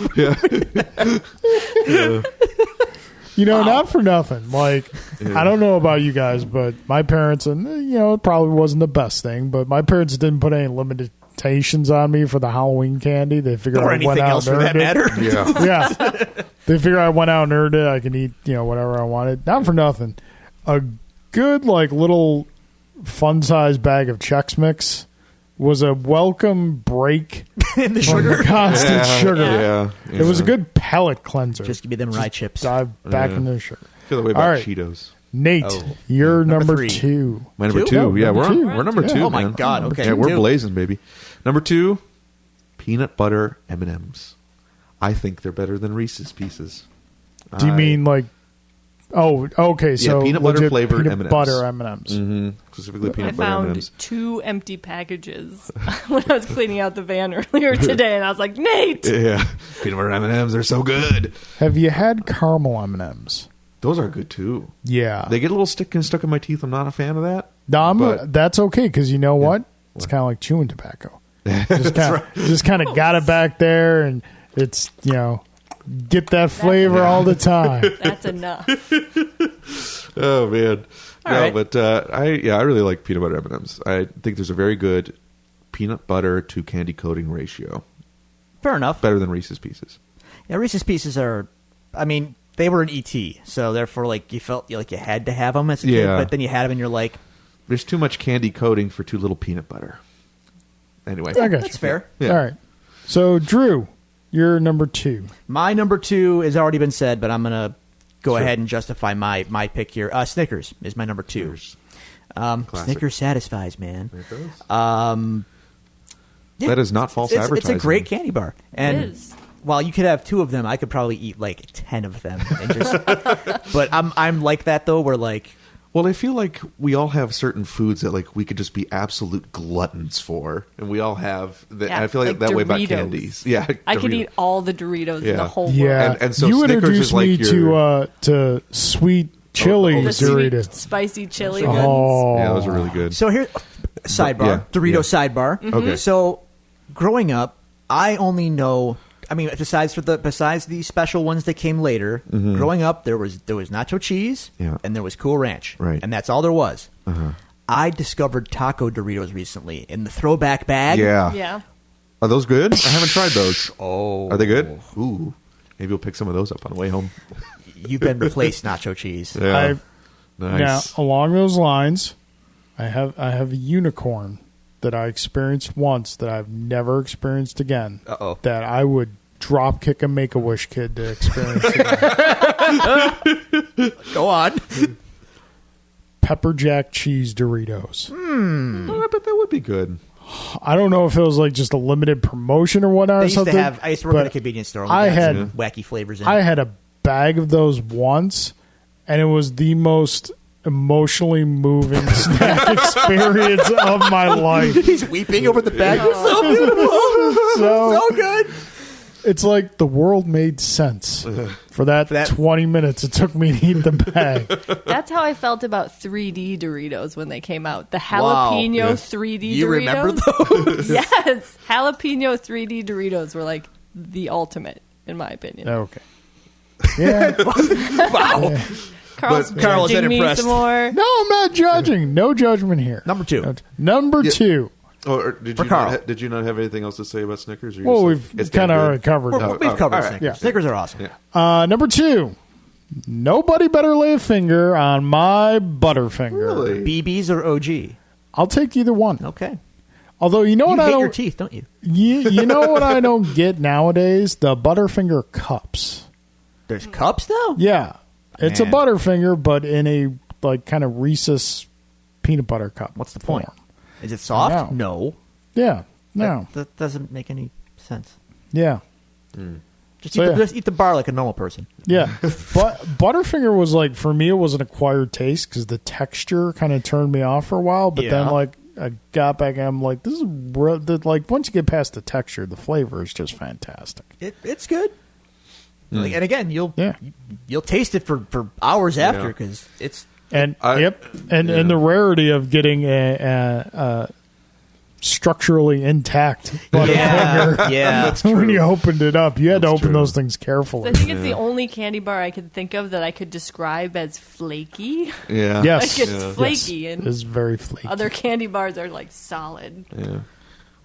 not for nothing. Like, I don't know about you guys, but my parents, and it probably wasn't the best thing, but my parents didn't put any limitations on me for the Halloween candy. They figured Or I went anything out else and for that earned it. matter. Yeah. Yeah. They figured I went out and earned it. I can eat, whatever I wanted. Not for nothing. A good, like, little fun-sized bag of Chex Mix was a welcome break In the from sugar. the constant sugar. Yeah. It was a good palate cleanser. Just give me them rye chips. Dive back Yeah. into the sugar. Feel the way All about right. Cheetos. Nate, Oh. you're Number number three. 2. My number Two? two. No, Yeah, number we're two. we're number Yeah. two. Oh, my man. God. Okay. Yeah, we're Two. blazing, baby. Number 2, peanut butter M&Ms. I think they're better than Reese's Pieces. Do you mean like? Oh, okay. So peanut butter legit flavored peanut M&Ms. butter M&Ms. Mm-hmm. Specifically I peanut butter found M&Ms. 2 empty packages when I was cleaning out the van earlier today, and I was like, Nate! Yeah, peanut butter M&Ms. They're so good. Have you had caramel M&Ms? Those are good too. Yeah. They get a little stuck in my teeth. I'm not a fan of that. No, but- that's okay because you know what? It's kind of like chewing tobacco. Just kind of got it back there, and it's get that flavor all the time. That's enough. Oh man, All no, right. but I really like peanut butter M&Ms. I think there's a very good peanut butter to candy coating ratio. Fair enough. Better than Reese's Pieces. Yeah, Reese's Pieces are, they were an ET, so therefore, like, you felt like you had to have them as a kid, Yeah. but then you had them and you're like, There's too much candy coating for too little peanut butter. Anyway, I got that's you. fair. Yeah. All right. So Drew, you're number 2. My number 2 has already been said, but I'm going to go Sure. ahead and justify my pick here. Snickers is my number 2. Classic. Snickers satisfies, man. It does. Yeah, That is not false it's advertising. a great candy bar. And It is. while you could have 2 of them, I could probably eat like 10 of them. And just, but I'm like that, though, where like, Well, I feel like we all have certain foods that like we could just be absolute gluttons for, and we all have. Yeah, I feel like that way about Doritos. candies. Yeah, I could Doritos. eat all the Doritos in the Yeah. whole world. Yeah. And so you Snickers introduced is like me your- to sweet chili The sweet, Doritos. spicy chili So ones. good. Oh, Yeah, those are really good. so here, sidebar, Yeah, Dorito yeah. sidebar. Okay. So growing up, I only know. Besides the special ones that came later, growing up there was nacho cheese, Yeah. and there was Cool Ranch, Right. and that's all there was. Uh-huh. I discovered Taco Doritos recently in the throwback bag. Yeah. Yeah. Are those good? I haven't tried those. Oh, Are they good? Ooh, maybe we'll pick some of those up on the way home. You've been replaced, nacho cheese. Yeah. Now, Nice. along those lines, I have a unicorn that I experienced once that I've never experienced again. Uh-oh. That I would drop kick a Make-A-Wish kid to experience again. Go on. Pepper Jack cheese Doritos. Oh, I bet that would be good. I don't know if it was like just a limited promotion or whatnot I or used to something. have. I used to work at a but convenience store. I Only got had- some wacky flavors in. I it. had a bag of those once, and it was the most emotionally moving snack experience of my life. He's weeping over the bag. It's so beautiful. So So good. it's like the world made sense for that 20 minutes it took me to eat the bag. That's how I felt about 3D Doritos when they came out. The Wow. jalapeno Yeah. 3D You Doritos. remember those? Yes. Jalapeno 3D Doritos were like the ultimate, in my opinion. Okay. Yeah. Wow. Carl's But Carl is judging me impressed. some more. No, I'm not judging. No judgment here. Number 2. Number Yeah. 2. Oh, or did For you Carl. did you not have anything else to say about Snickers? Or you Well, just we've like, it's damn kind of good? already covered that. We've covered all right. Snickers. Yeah. Snickers are awesome. Yeah. Number 2. Nobody better lay a finger on my Butterfinger. Really? BBs or OG? I'll take either one. Okay. Although you know You what I hate your don't, teeth, don't you? you know what I don't get nowadays? The Butterfinger cups. There's cups now? Yeah, it's a Man. Butterfinger, but in a like kind of Reese's peanut butter cup. What's the point? form. Is it soft? No. No. Yeah, no, That doesn't make any sense. yeah, Just, So, eat, yeah. just eat the bar like a normal person. yeah. But Butterfinger was like for me, it was an acquired taste because the texture kind of turned me off for a while. But then Yeah. like I got back, and I'm like, this is like once you get past the texture, the flavor is just fantastic. It's good. Like, and again, you'll taste it for hours after Yeah. because it's And Yeah. and the rarity of getting a structurally intact Butterfinger. yeah. When you opened it up, you had to That's open true. those things I carefully. think it's the only candy bar I could think of that I could describe as flaky. Yeah. Yes. Like it's Yeah. flaky, Yes, and it's very flaky. other candy bars are like solid. Yeah.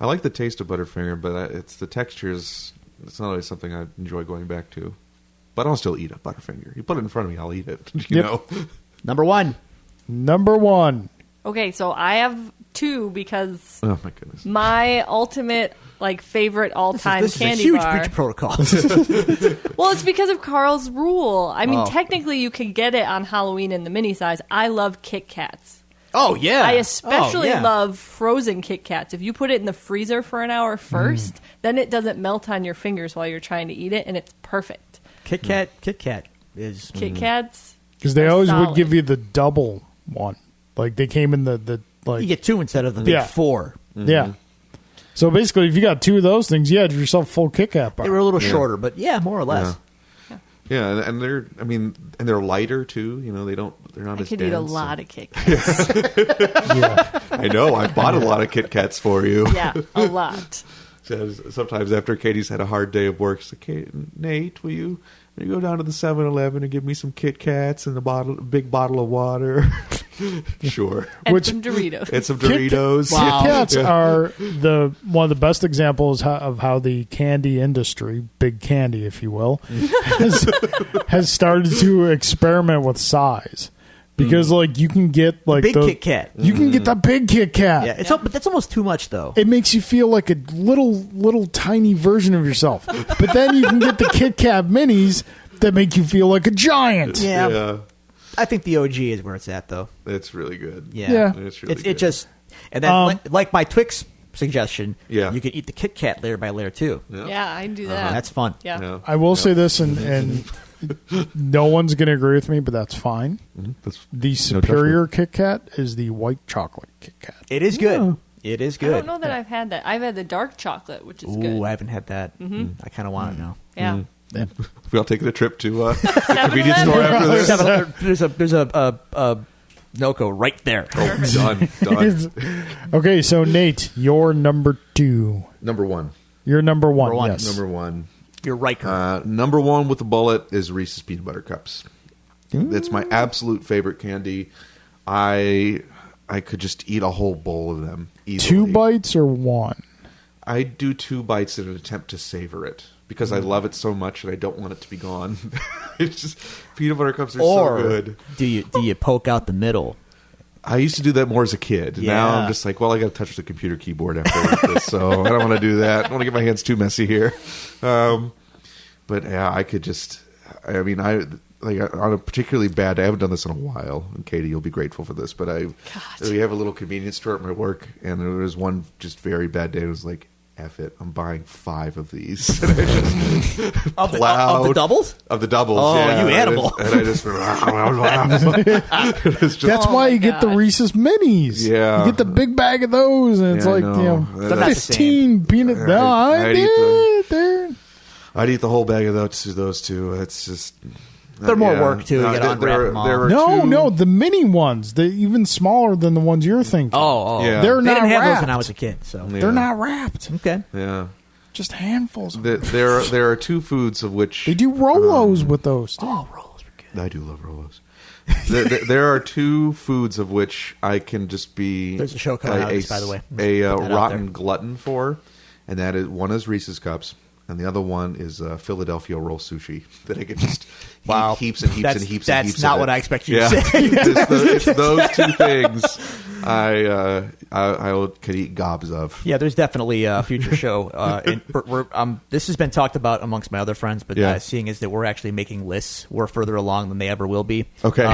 I like the taste of Butterfinger, but it's the textures. It's not always something I enjoy going back to. But I'll still eat a Butterfinger. You put it in front of me, I'll eat it. You Yep. know. Number one. Number one. Okay, so I have two because Oh my goodness. my ultimate like favorite all time This is a candy huge bar. breach of protocol. Well, it's because of Carl's rule. I mean, Oh. technically, you can get it on Halloween in the mini size. I love Kit Kats. oh yeah. I especially Oh, yeah. love frozen Kit Kats. If you put it in the freezer for an hour first, then it doesn't melt on your fingers while you're trying to eat it, and it's perfect. Kit Kat is Kit Kats. Because they are always solid. would give you the double one. Like they came in the like you get two instead of the big Yeah. four. yeah. So basically, if you got two of those things, you had yourself a full Kit Kat bar. They were a little shorter, but yeah, more or less. Yeah, and they're. I mean, and they're lighter too. You know, they're not I as could dense. eat a lot of Kit Kats. I know. I bought a lot of Kit Kats for you. Yeah, a lot. Sometimes after Katie's had a hard day of work, she's like, "Hey, Nate, will you go down to the 7-Eleven and give me some Kit Kats and a big bottle of water?" Sure. And Which- some Doritos. And some Kit- Doritos. Wow. Kit Kats Yeah. are one of the best examples of how the candy industry, big candy, if you will, has started to experiment with size. Because like you can get like Big the, Kit Kat. you can get the big Kit Kat. Yeah, but that's almost too much though. It makes you feel like a little tiny version of yourself. But then you can get the Kit Kat minis that make you feel like a giant. Yeah. I think the OG is where it's at though. It's really good. Yeah, Yeah. It's really it good. just and then like my Twix suggestion. Yeah. you could eat the Kit Kat layer by layer too. Yeah, I can do that. That's fun. Yeah. Yeah. I will say this, and no one's going to agree with me, but that's fine. That's- The superior Kit Kat is the white chocolate Kit Kat. It is good. It is I good. don't know that I've had that. I've had the dark chocolate, which is Ooh, good. I haven't had that. I kind of want it now. Yeah. We all taking a trip to a convenience store after this. There's a Noco right there. Oh, done. Okay, so Nate, you're number two. Number one. You're number one. Number one. Yes. Number one. You're right. Number one with the bullet is Reese's Peanut Butter Cups. That's my absolute favorite candy. I could just eat a whole bowl of them easily. 2 bites or one? I do 2 bites in an attempt to savor it because I love it so much and I don't want it to be gone. It's just peanut butter cups are or so good. do you poke out the middle? I used to do that more as a kid. Yeah. Now I'm just like, well, I got to touch the computer keyboard after this, so I don't want to do that. I don't want to get my hands too messy here. But yeah, I could just. I mean, on a particularly bad day. I haven't done this in a while, and Katie, you'll be grateful for this. But we have a little convenience store at my work, and there was one just very bad day. It was like, F it, I'm buying 5 of these. And I just Of the plowed- doubles? Of the doubles. Oh, yeah. you animal. And I just. It's just That's Oh why my you get the God. Reese's minis. Yeah. You get the big bag of those, and it's Yeah, I like, know. They're not the 15 peanut. I'd- No, I'd eat I did. I'd eat the whole bag of those two. It's just. They're more work, too. You gotta unwrap them all. There were No, two- no, the mini ones, the even smaller than the ones you're thinking. Oh, Yeah. They're they not didn't have wrapped. those when I was a kid. So Yeah. They're not wrapped. okay. Yeah. Just handfuls. There are 2 foods of which They do Rolos with those. Too. Oh, rolls were good. I do love Rolos. there are 2 foods of which I can just be. There's a show coming out of this, by the way. Just A put that out rotten there. glutton for, and that is one is Reese's Cups, and the other one is Philadelphia roll sushi that I can just Wow. eat heaps and heaps That's- and heaps. that's and heaps not of what it. I expect you to Yeah. say. It's those 2 things. I could eat gobs of. Yeah, there's definitely a future show. And this has been talked about amongst my other friends, but Yeah. seeing is that we're actually making lists. We're further along than they ever will be. Okay.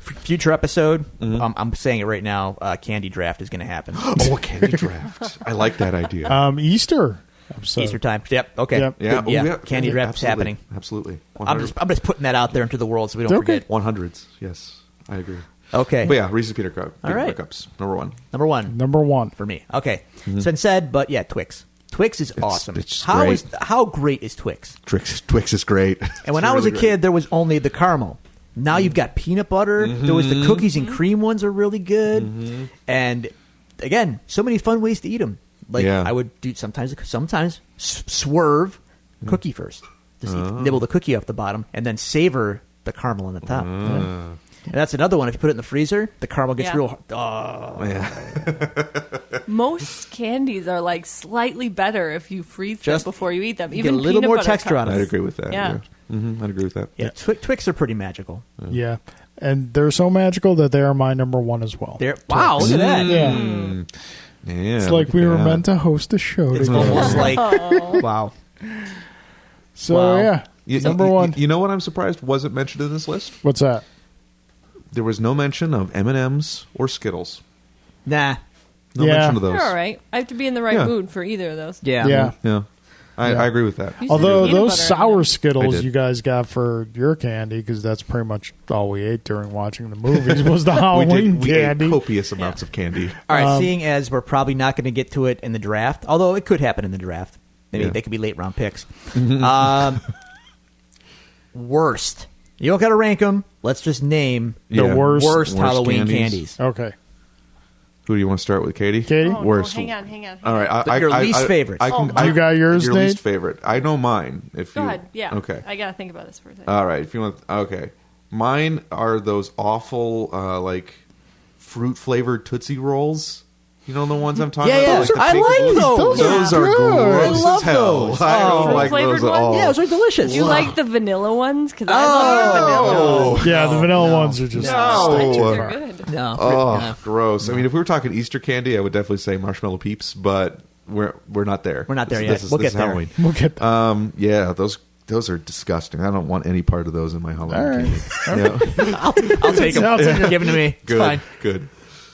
Future episode, I'm saying it right now, candy draft is going to happen. Oh, a candy draft. I like that idea. Easter episode. Easter time. Yep. Okay. Yep. Yeah, Good. oh, Candy draft is absolutely. happening. Absolutely. I'm just putting that out there into the world so we don't Okay. forget. 100s. Yes, I agree. Okay. But yeah, Reese's Peanut Cup. All right. Cups. Number one. Number one Number one. for me. Okay. It's been said, but yeah, Twix. Twix is awesome. it's How great. great is Twix? Twix is great. And when It's I was really a great. kid, there was only the caramel. Now you've got peanut butter. There was the cookies and cream ones are really good. And again, so many fun ways to eat them. Like Yeah. I would do sometimes swerve cookie first. Just nibble the cookie off the bottom and then savor the caramel on the top. And that's another one. If you put it in the freezer, the caramel gets Yeah. real. Oh, Yeah. Most candies are like slightly better if you freeze Just- them before you eat them. you Even get a little peanut more butter texture on cups. it. I'd agree with that. Yeah. I'd agree with that. yeah. Twix are pretty magical. Yeah. And they're so magical that they are my number one as well. Wow, look at that. Yeah. Yeah. It's like we were meant to host a show It's together. almost like wow. So, Wow. yeah. Number one. You know what I'm surprised wasn't mentioned in this list? What's that? There was no mention of M&M's or Skittles. Nah. No Yeah. mention of those. They're all right. I have to be in the right Yeah. mood for either of those. Yeah. Yeah. Yeah. I agree with that. You said Although peanut those butter in sour them. I Skittles did. you guys got for your candy, because that's pretty much all we ate during watching the movies, was the Halloween we ate candy. copious amounts of candy. All right, seeing as we're probably not going to get to it in the draft, although it could happen in the draft. Maybe Yeah. they could be late round picks. Worst. You don't got to rank them. Let's just name The Yeah. worst Halloween candies. candies. Okay. Who do you want to start with, Katie? Katie? Oh, Worst. no, hang on. All right. Your least favorites. You got yours, Your Nate? least favorite. I know mine. If Go you, ahead. Yeah. Okay. I got to think about this for a second. All right. If you want. Okay. Mine are those awful, like, fruit flavored Tootsie Rolls. You know the ones I'm talking Yeah, about? yeah. Like the I pink like ones? those. Those are good. gross I love as hell. those. I don't Oh. like Fruit-flavored those at ones? all. Yeah, those are delicious. You like the vanilla ones? Because I love the vanilla Oh. ones. Yeah, the vanilla ones are just No. I think Oh. they're good. No. Oh, No. gross! I mean, if we were talking Easter candy, I would definitely say marshmallow peeps, but we're not there. We're not there This yet. is- We'll this get is there. Halloween. We'll get there. Yeah, those are disgusting. I don't want any part of those in my Halloween All right. candy. Yeah. I'll take them. Sounds like Give them to me. It's Good, fine. good.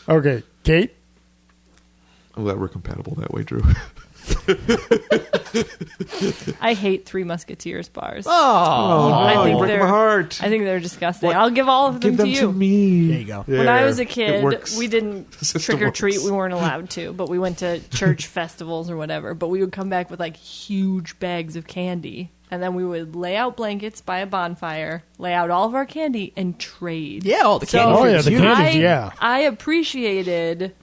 Okay. Kate? I'm glad we're compatible that way, Drew. I hate Three Musketeers bars. Oh. I think you break they're my heart. I think they're disgusting. I'll give all of them Give them to you. to me. There you go. When I was a It kid, works. we didn't The system trick or treat. works. We weren't allowed to, but we went to church festivals or whatever. But we would come back with like huge bags of candy, and then we would lay out blankets by a bonfire, lay out all of our candy, and trade. Yeah, all the So candy. Oh, yeah, the Huge. candies, yeah. I appreciated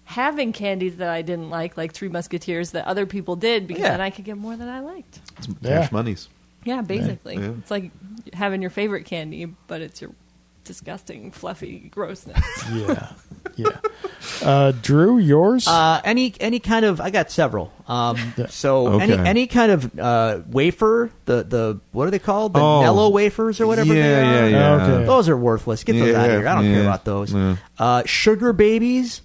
having candies that I didn't like Three Musketeers that other people did, because Yeah. then I could get more than I liked. It's Yeah. cash monies. Yeah, basically. Yeah. It's like having your favorite candy, but it's your disgusting, fluffy grossness. Yeah. Yeah. Drew, yours? Any kind of I got several. So Okay. any kind of wafer, the what are they called? The Oh. Nello wafers or whatever they are. Yeah. Okay. Those are worthless. Get those out of here. I don't care Yeah. about those. Yeah. Sugar babies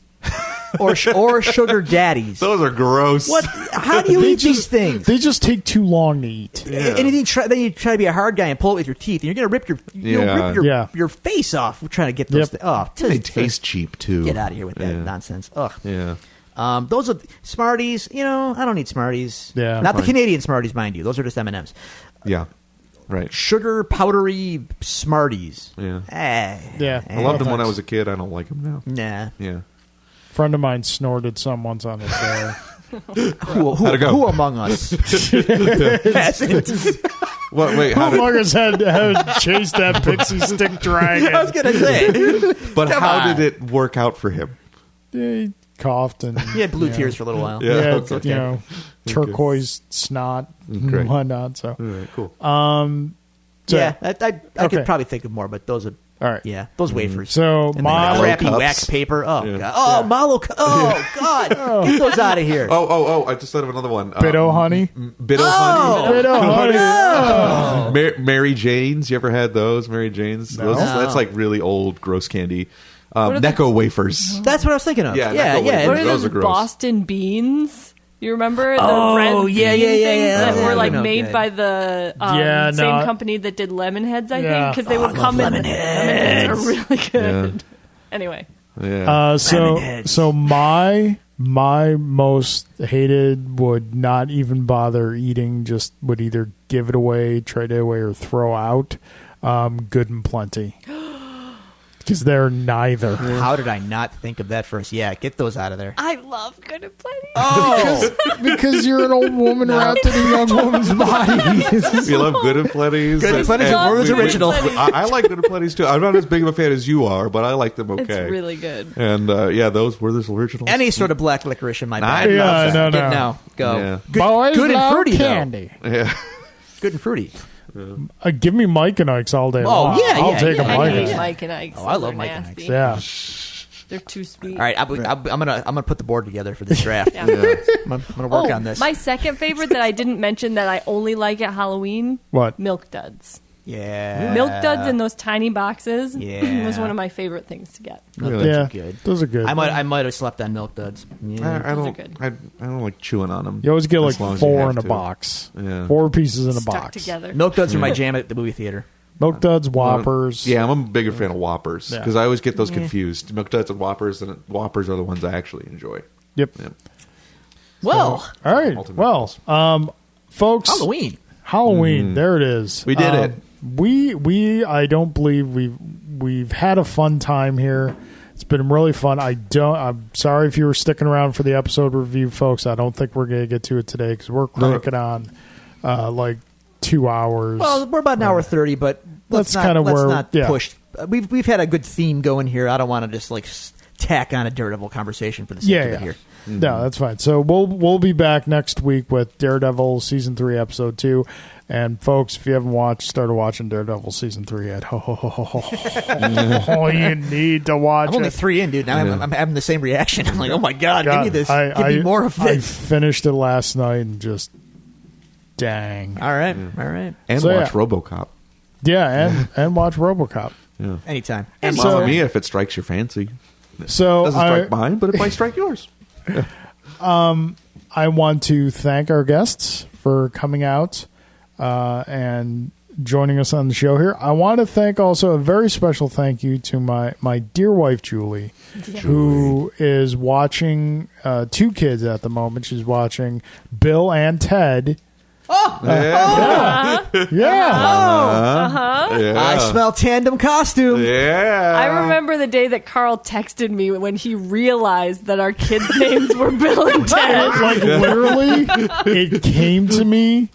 or sugar daddies. Those are gross. What? How do you They eat these things? They just take too long to eat. Anything? Then you try to be a hard guy and pull it with your teeth, and you're gonna rip Yeah. your face off trying to get those. Yep. Oh, They taste cheap too. Get out of here with that Yeah. nonsense. Ugh. Yeah. Those are Smarties. You know, I don't need Smarties. Yeah. not the Fine. Canadian Smarties, mind you. Those are just M&Ms. Yeah. Right. Sugar powdery Smarties. Yeah. Yeah. I loved them when I thanks. was a kid. I don't like them now. Nah. Yeah. friend of mine snorted some once on his day. How'd it go? Who among us hasn't? What? Wait. How Who did? among us had chased that pixie stick dragon? I was gonna say. But Come how on. did it work out for him? Yeah, he coughed and He had blue tears for a little while. Yeah. yeah, okay. you know, turquoise snot Great. and whatnot. So, All right. Cool. so Yeah, I Okay. could probably think of more, but those are all right. yeah, those wafers. So And my the crappy cups. wax paper. Oh Yeah. god. Oh, Malo. Oh god. Get those out of here. Oh! I just thought of another one. Bit-O honey. Bit-O honey. Bit-O honey. Mary Jane's. You ever had those? Mary Jane's. No. That's like really old, gross candy. are the- Necco wafers. That's what I was thinking of. Yeah, yeah, Necco yeah. wafers. What are Those those are gross. Boston beans? You remember the Oh, red yeah, bean yeah, yeah, things yeah. that were like No made good. by the Yeah, same no. company that did lemon heads, I Yeah. think, because they would come in. Lemon heads are really good. Anyway, Yeah. So my most hated would not even bother eating, just would either give it away, trade it away, or throw out. Good and Plenty, because they're neither. How did I not think of that first? Yeah, get those out of there. I love Good and Plenty. Oh, Because you're an old woman wrapped in a young woman's body. You love Good and Plenty's. Good and Plenty's are we- original. I like Good and Plenty's too. I'm not as big of a fan as you are, but I like them okay. It's really good. And those were those originals. any sort of black licorice in my Nah, bag. yeah, no, Get no. now. Go. Yeah. Boys good and love fruity, though. candy. Yeah. Good and fruity. Give me Mike and Ike's all day Oh, long. yeah, I'll yeah, take yeah, a I Mike. hate and Ike. Mike and Ike's. Oh, I Those love are Mike and nasty. Ike's. Yeah. They're too sweet. All right, I'm gonna put the board together for this draft. Yeah. I'm gonna work on this. My second favorite that I didn't mention that I only like at Halloween, What? Milk Duds. Yeah, Milk Duds in those tiny boxes Yeah. was one of my favorite things to get. Milk Really? Duds Yeah, are good. those are good. I might have slept on Milk Duds. Yeah. I Those are don't. good. I don't like chewing on them. You always get as long like as you 4 have in a to. box. Yeah. 4 pieces in a Stuck box. together. Milk Duds are my jam at the movie theater. Milk Duds, Whoppers. Yeah, I'm a bigger fan of Whoppers Yeah. because I always get those confused. Milk Duds and Whoppers, and Whoppers are the ones I actually enjoy. Yep. Yeah. Well, All right. Ultimate Well, folks, Halloween. Halloween. There it is. We did it. We I don't believe we've had a fun time here. It's been really fun. I'm sorry if you were sticking around for the episode review, folks. I don't think we're going to get to it today because we're cranking on like 2 hours. Well, we're about an hour 30, but That's let's kinda not, let's where- not yeah. push. We've had a good theme going here. I don't want to just like tack on a Daredevil conversation for the sake yeah, of yeah. it here. No, that's fine. So we'll be back next week with Daredevil season 3 episode 2. And folks, if you haven't started watching Daredevil season 3 yet, you need to watch I'm only it. 3 in, dude. Now I'm having the same reaction. I'm like, oh my god, God, give me this. Give me more of I this. finished it last night and just dang. All right, all right. And So, watch yeah. RoboCop. Yeah, and watch RoboCop. Yeah. Anytime. And So- Mamma Mia if it strikes your fancy. So Doesn't strike mine, but it might strike yours. I want to thank our guests for coming out and joining us on the show here. I want to thank also a very special thank you to my dear wife, Julie, who is watching 2 kids at the moment. She's watching Bill and Ted. Yeah. Yeah. I smell tandem costume. Yeah. I remember the day that Carl texted me when he realized that our kids' names were Bill and Ted. Like literally, it came to me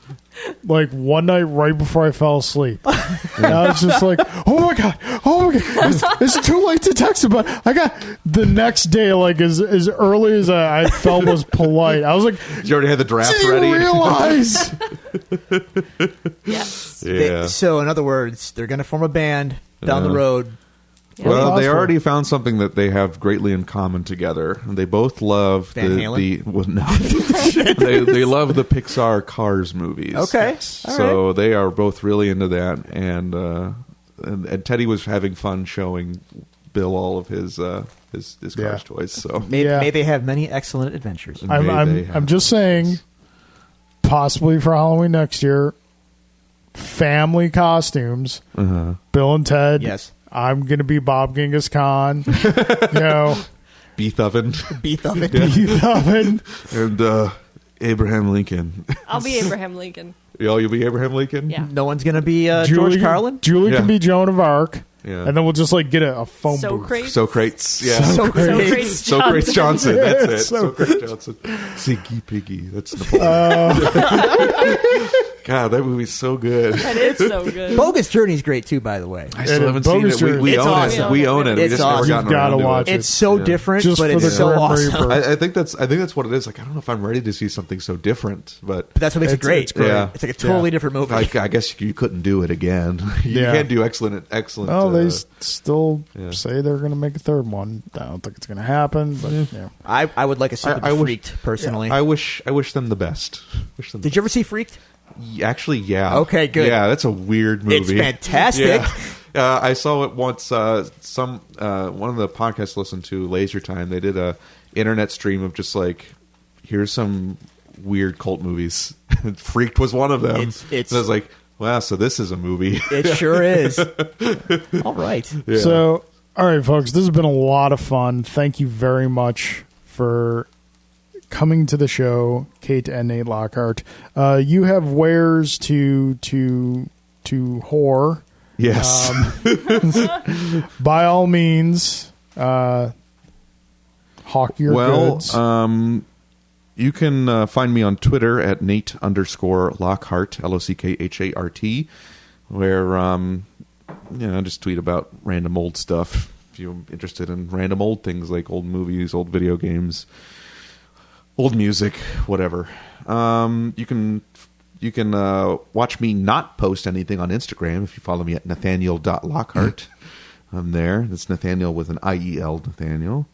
like one night right before I fell asleep. And I was just like, oh my god, it's too late to text him. But I got the next day, like as early as I felt was polite. I was like, You already had the draft do you ready. realize? Yes. Yeah. So, in other words, they're going to form a band down the road. Well, they Possible. already found something that they have greatly in common together. They both love Van Halen? well, no. they love the Pixar Cars movies. Okay. So they are both really into that, and Teddy was having fun showing Bill all of his Cars toys. So May, Yeah. may they have many excellent adventures. May they I'm have- just saying, possibly for Halloween next year, family costumes. Bill and Ted. Yes. I'm gonna be Bob Genghis Khan. Beef Oven Beef oven. Keith Oven. and Abraham Lincoln. I'll be Abraham Lincoln. You'll be Abraham Lincoln. Yeah. No one's going to be George Carlin. Julie Yeah. can be Joan of Arc. Yeah. And then we'll just like get a phone So booth. crazy. Socrates. Yeah. Socrates Socrates Johnson. That's it. Socrates. Socrates Johnson. Ziggy Piggy. That's Napoleon. God, that movie's so good. That is so good. Bogus Journey is great too, by the way. I still haven't seen Bogus it. We Journey. It's own awesome. it. We own it. We It's just never awesome. gotten You've gotta around to watch it. it. It's so Yeah. different, Just but for it's the so Grim awesome. Reaper. I think that's what it is. Like, I don't know if I'm ready to see something so different, but But that's what makes it It's- great. it's great. Yeah. It's like a totally Yeah. different movie. I guess you couldn't do it again. You Yeah. can't do excellent. Oh, they still yeah. say they're going to make a third one. I don't think it's going to happen, but yeah. I would like a Super I wish- Freaked personally. I wish them the best. Wish them. Did you ever see Freaked? Actually, yeah. Okay, good. Yeah, that's a weird movie. It's fantastic. Yeah. I saw it once. One of the podcasts I listened to, Laser Time, they did a internet stream of just like, here's some weird cult movies. Freaked was one of them. It's and I was like, wow, so this is a movie. It sure is. All right. Yeah. So, all right, folks, this has been a lot of fun. Thank you very much for coming to the show, Kate and Nate Lockhart. You have wares to whore. Yes. By all means, hawk your goods. You can find me on Twitter at Nate_Lockhart, LOCKHART, where I just tweet about random old stuff. If you're interested in random old things like old movies, old video games, old music, whatever. You can watch me not post anything on Instagram if you follow me at Nathaniel.Lockhart. I'm there. That's Nathaniel with an IEL, Nathaniel.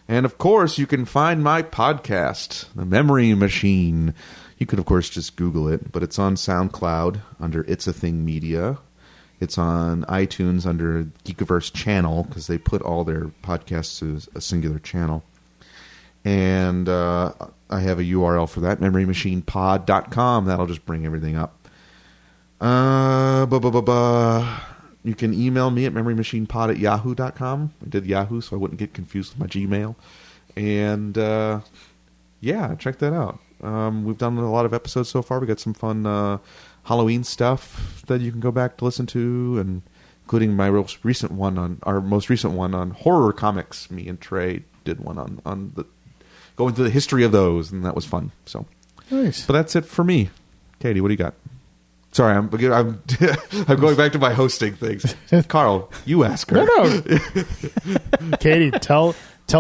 And, of course, you can find my podcast, The Memory Machine. You could, of course, just Google it, but it's on SoundCloud under It's a Thing Media. It's on iTunes under Geekiverse Channel, because they put all their podcasts as a singular channel. And I have a URL for that, memorymachinepod.com. That'll just bring everything up. You can email me at memorymachinepod@yahoo.com. I did Yahoo, so I wouldn't get confused with my Gmail. And, check that out. We've done a lot of episodes so far. We got some fun Halloween stuff that you can go back to listen to, and including my most recent one on horror comics. Me and Trey did one on the going through the history of those, and that was fun. So, Nice. But that's it for me. Katie, what do you got? Sorry, I'm I'm going back to my hosting things. Carl, you ask her. No. Katie, tell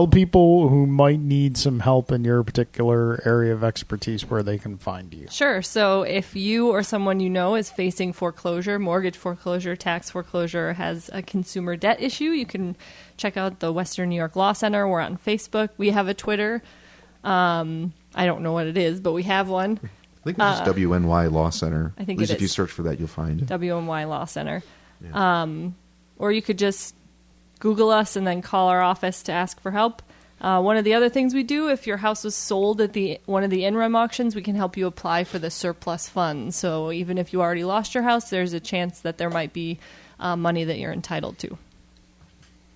people who might need some help in your particular area of expertise where they can find you. Sure. So if you or someone you know is facing foreclosure, mortgage foreclosure, tax foreclosure, has a consumer debt issue, you can check out the Western New York Law Center. We're on Facebook. We have a Twitter. I don't know what it is, but we have one. I think it's just WNY Law Center. I think At least it if you is. search for that, you'll find it. WNY Law Center. Yeah. Or you could just Google us and then call our office to ask for help. One of the other things we do, if your house was sold at one of the in-rem auctions, we can help you apply for the surplus funds. So even if you already lost your house, there's a chance that there might be money that you're entitled to.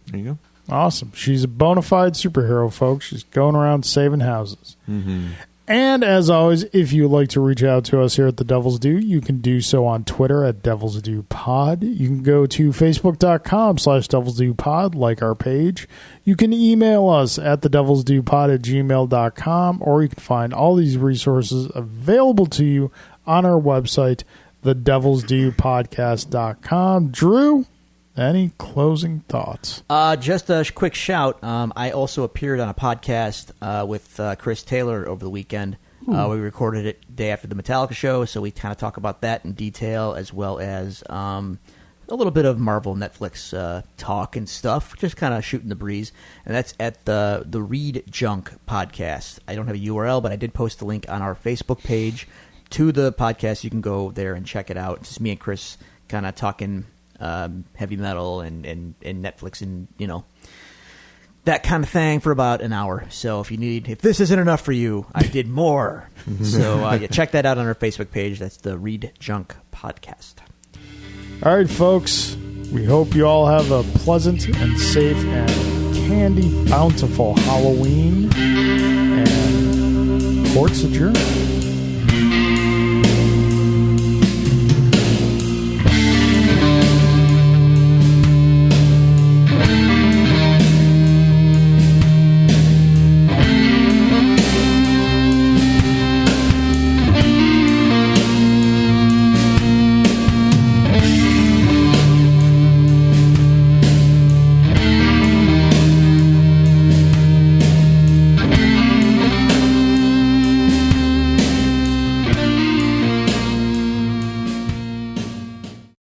There you go. Awesome. She's a bona fide superhero, folks. She's going around saving houses. Mm-hmm. And as always, if you'd like to reach out to us here at The Devil's Due, you can do so on Twitter at Devil's Due Pod. You can go to Facebook.com/Devil's Due Pod, like our page. You can email us at thedevilsduepod@gmail.com, or you can find all these resources available to you on our website, thedevilsduepodcast.com. Drew, any closing thoughts? Just a quick shout. I also appeared on a podcast with Chris Taylor over the weekend. We recorded it the day after the Metallica show, so we kind of talk about that in detail, as well as a little bit of Marvel Netflix talk and stuff, just kind of shooting the breeze. And that's at the Read Junk podcast. I don't have a URL, but I did post the link on our Facebook page to the podcast. You can go there and check it out. It's just me and Chris kind of talking heavy metal and Netflix and, that kind of thing for about an hour. So if this isn't enough for you, I did more. So check that out on our Facebook page. That's the Read Junk podcast. All right, folks. We hope you all have a pleasant and safe and candy bountiful Halloween. And court's adjourned.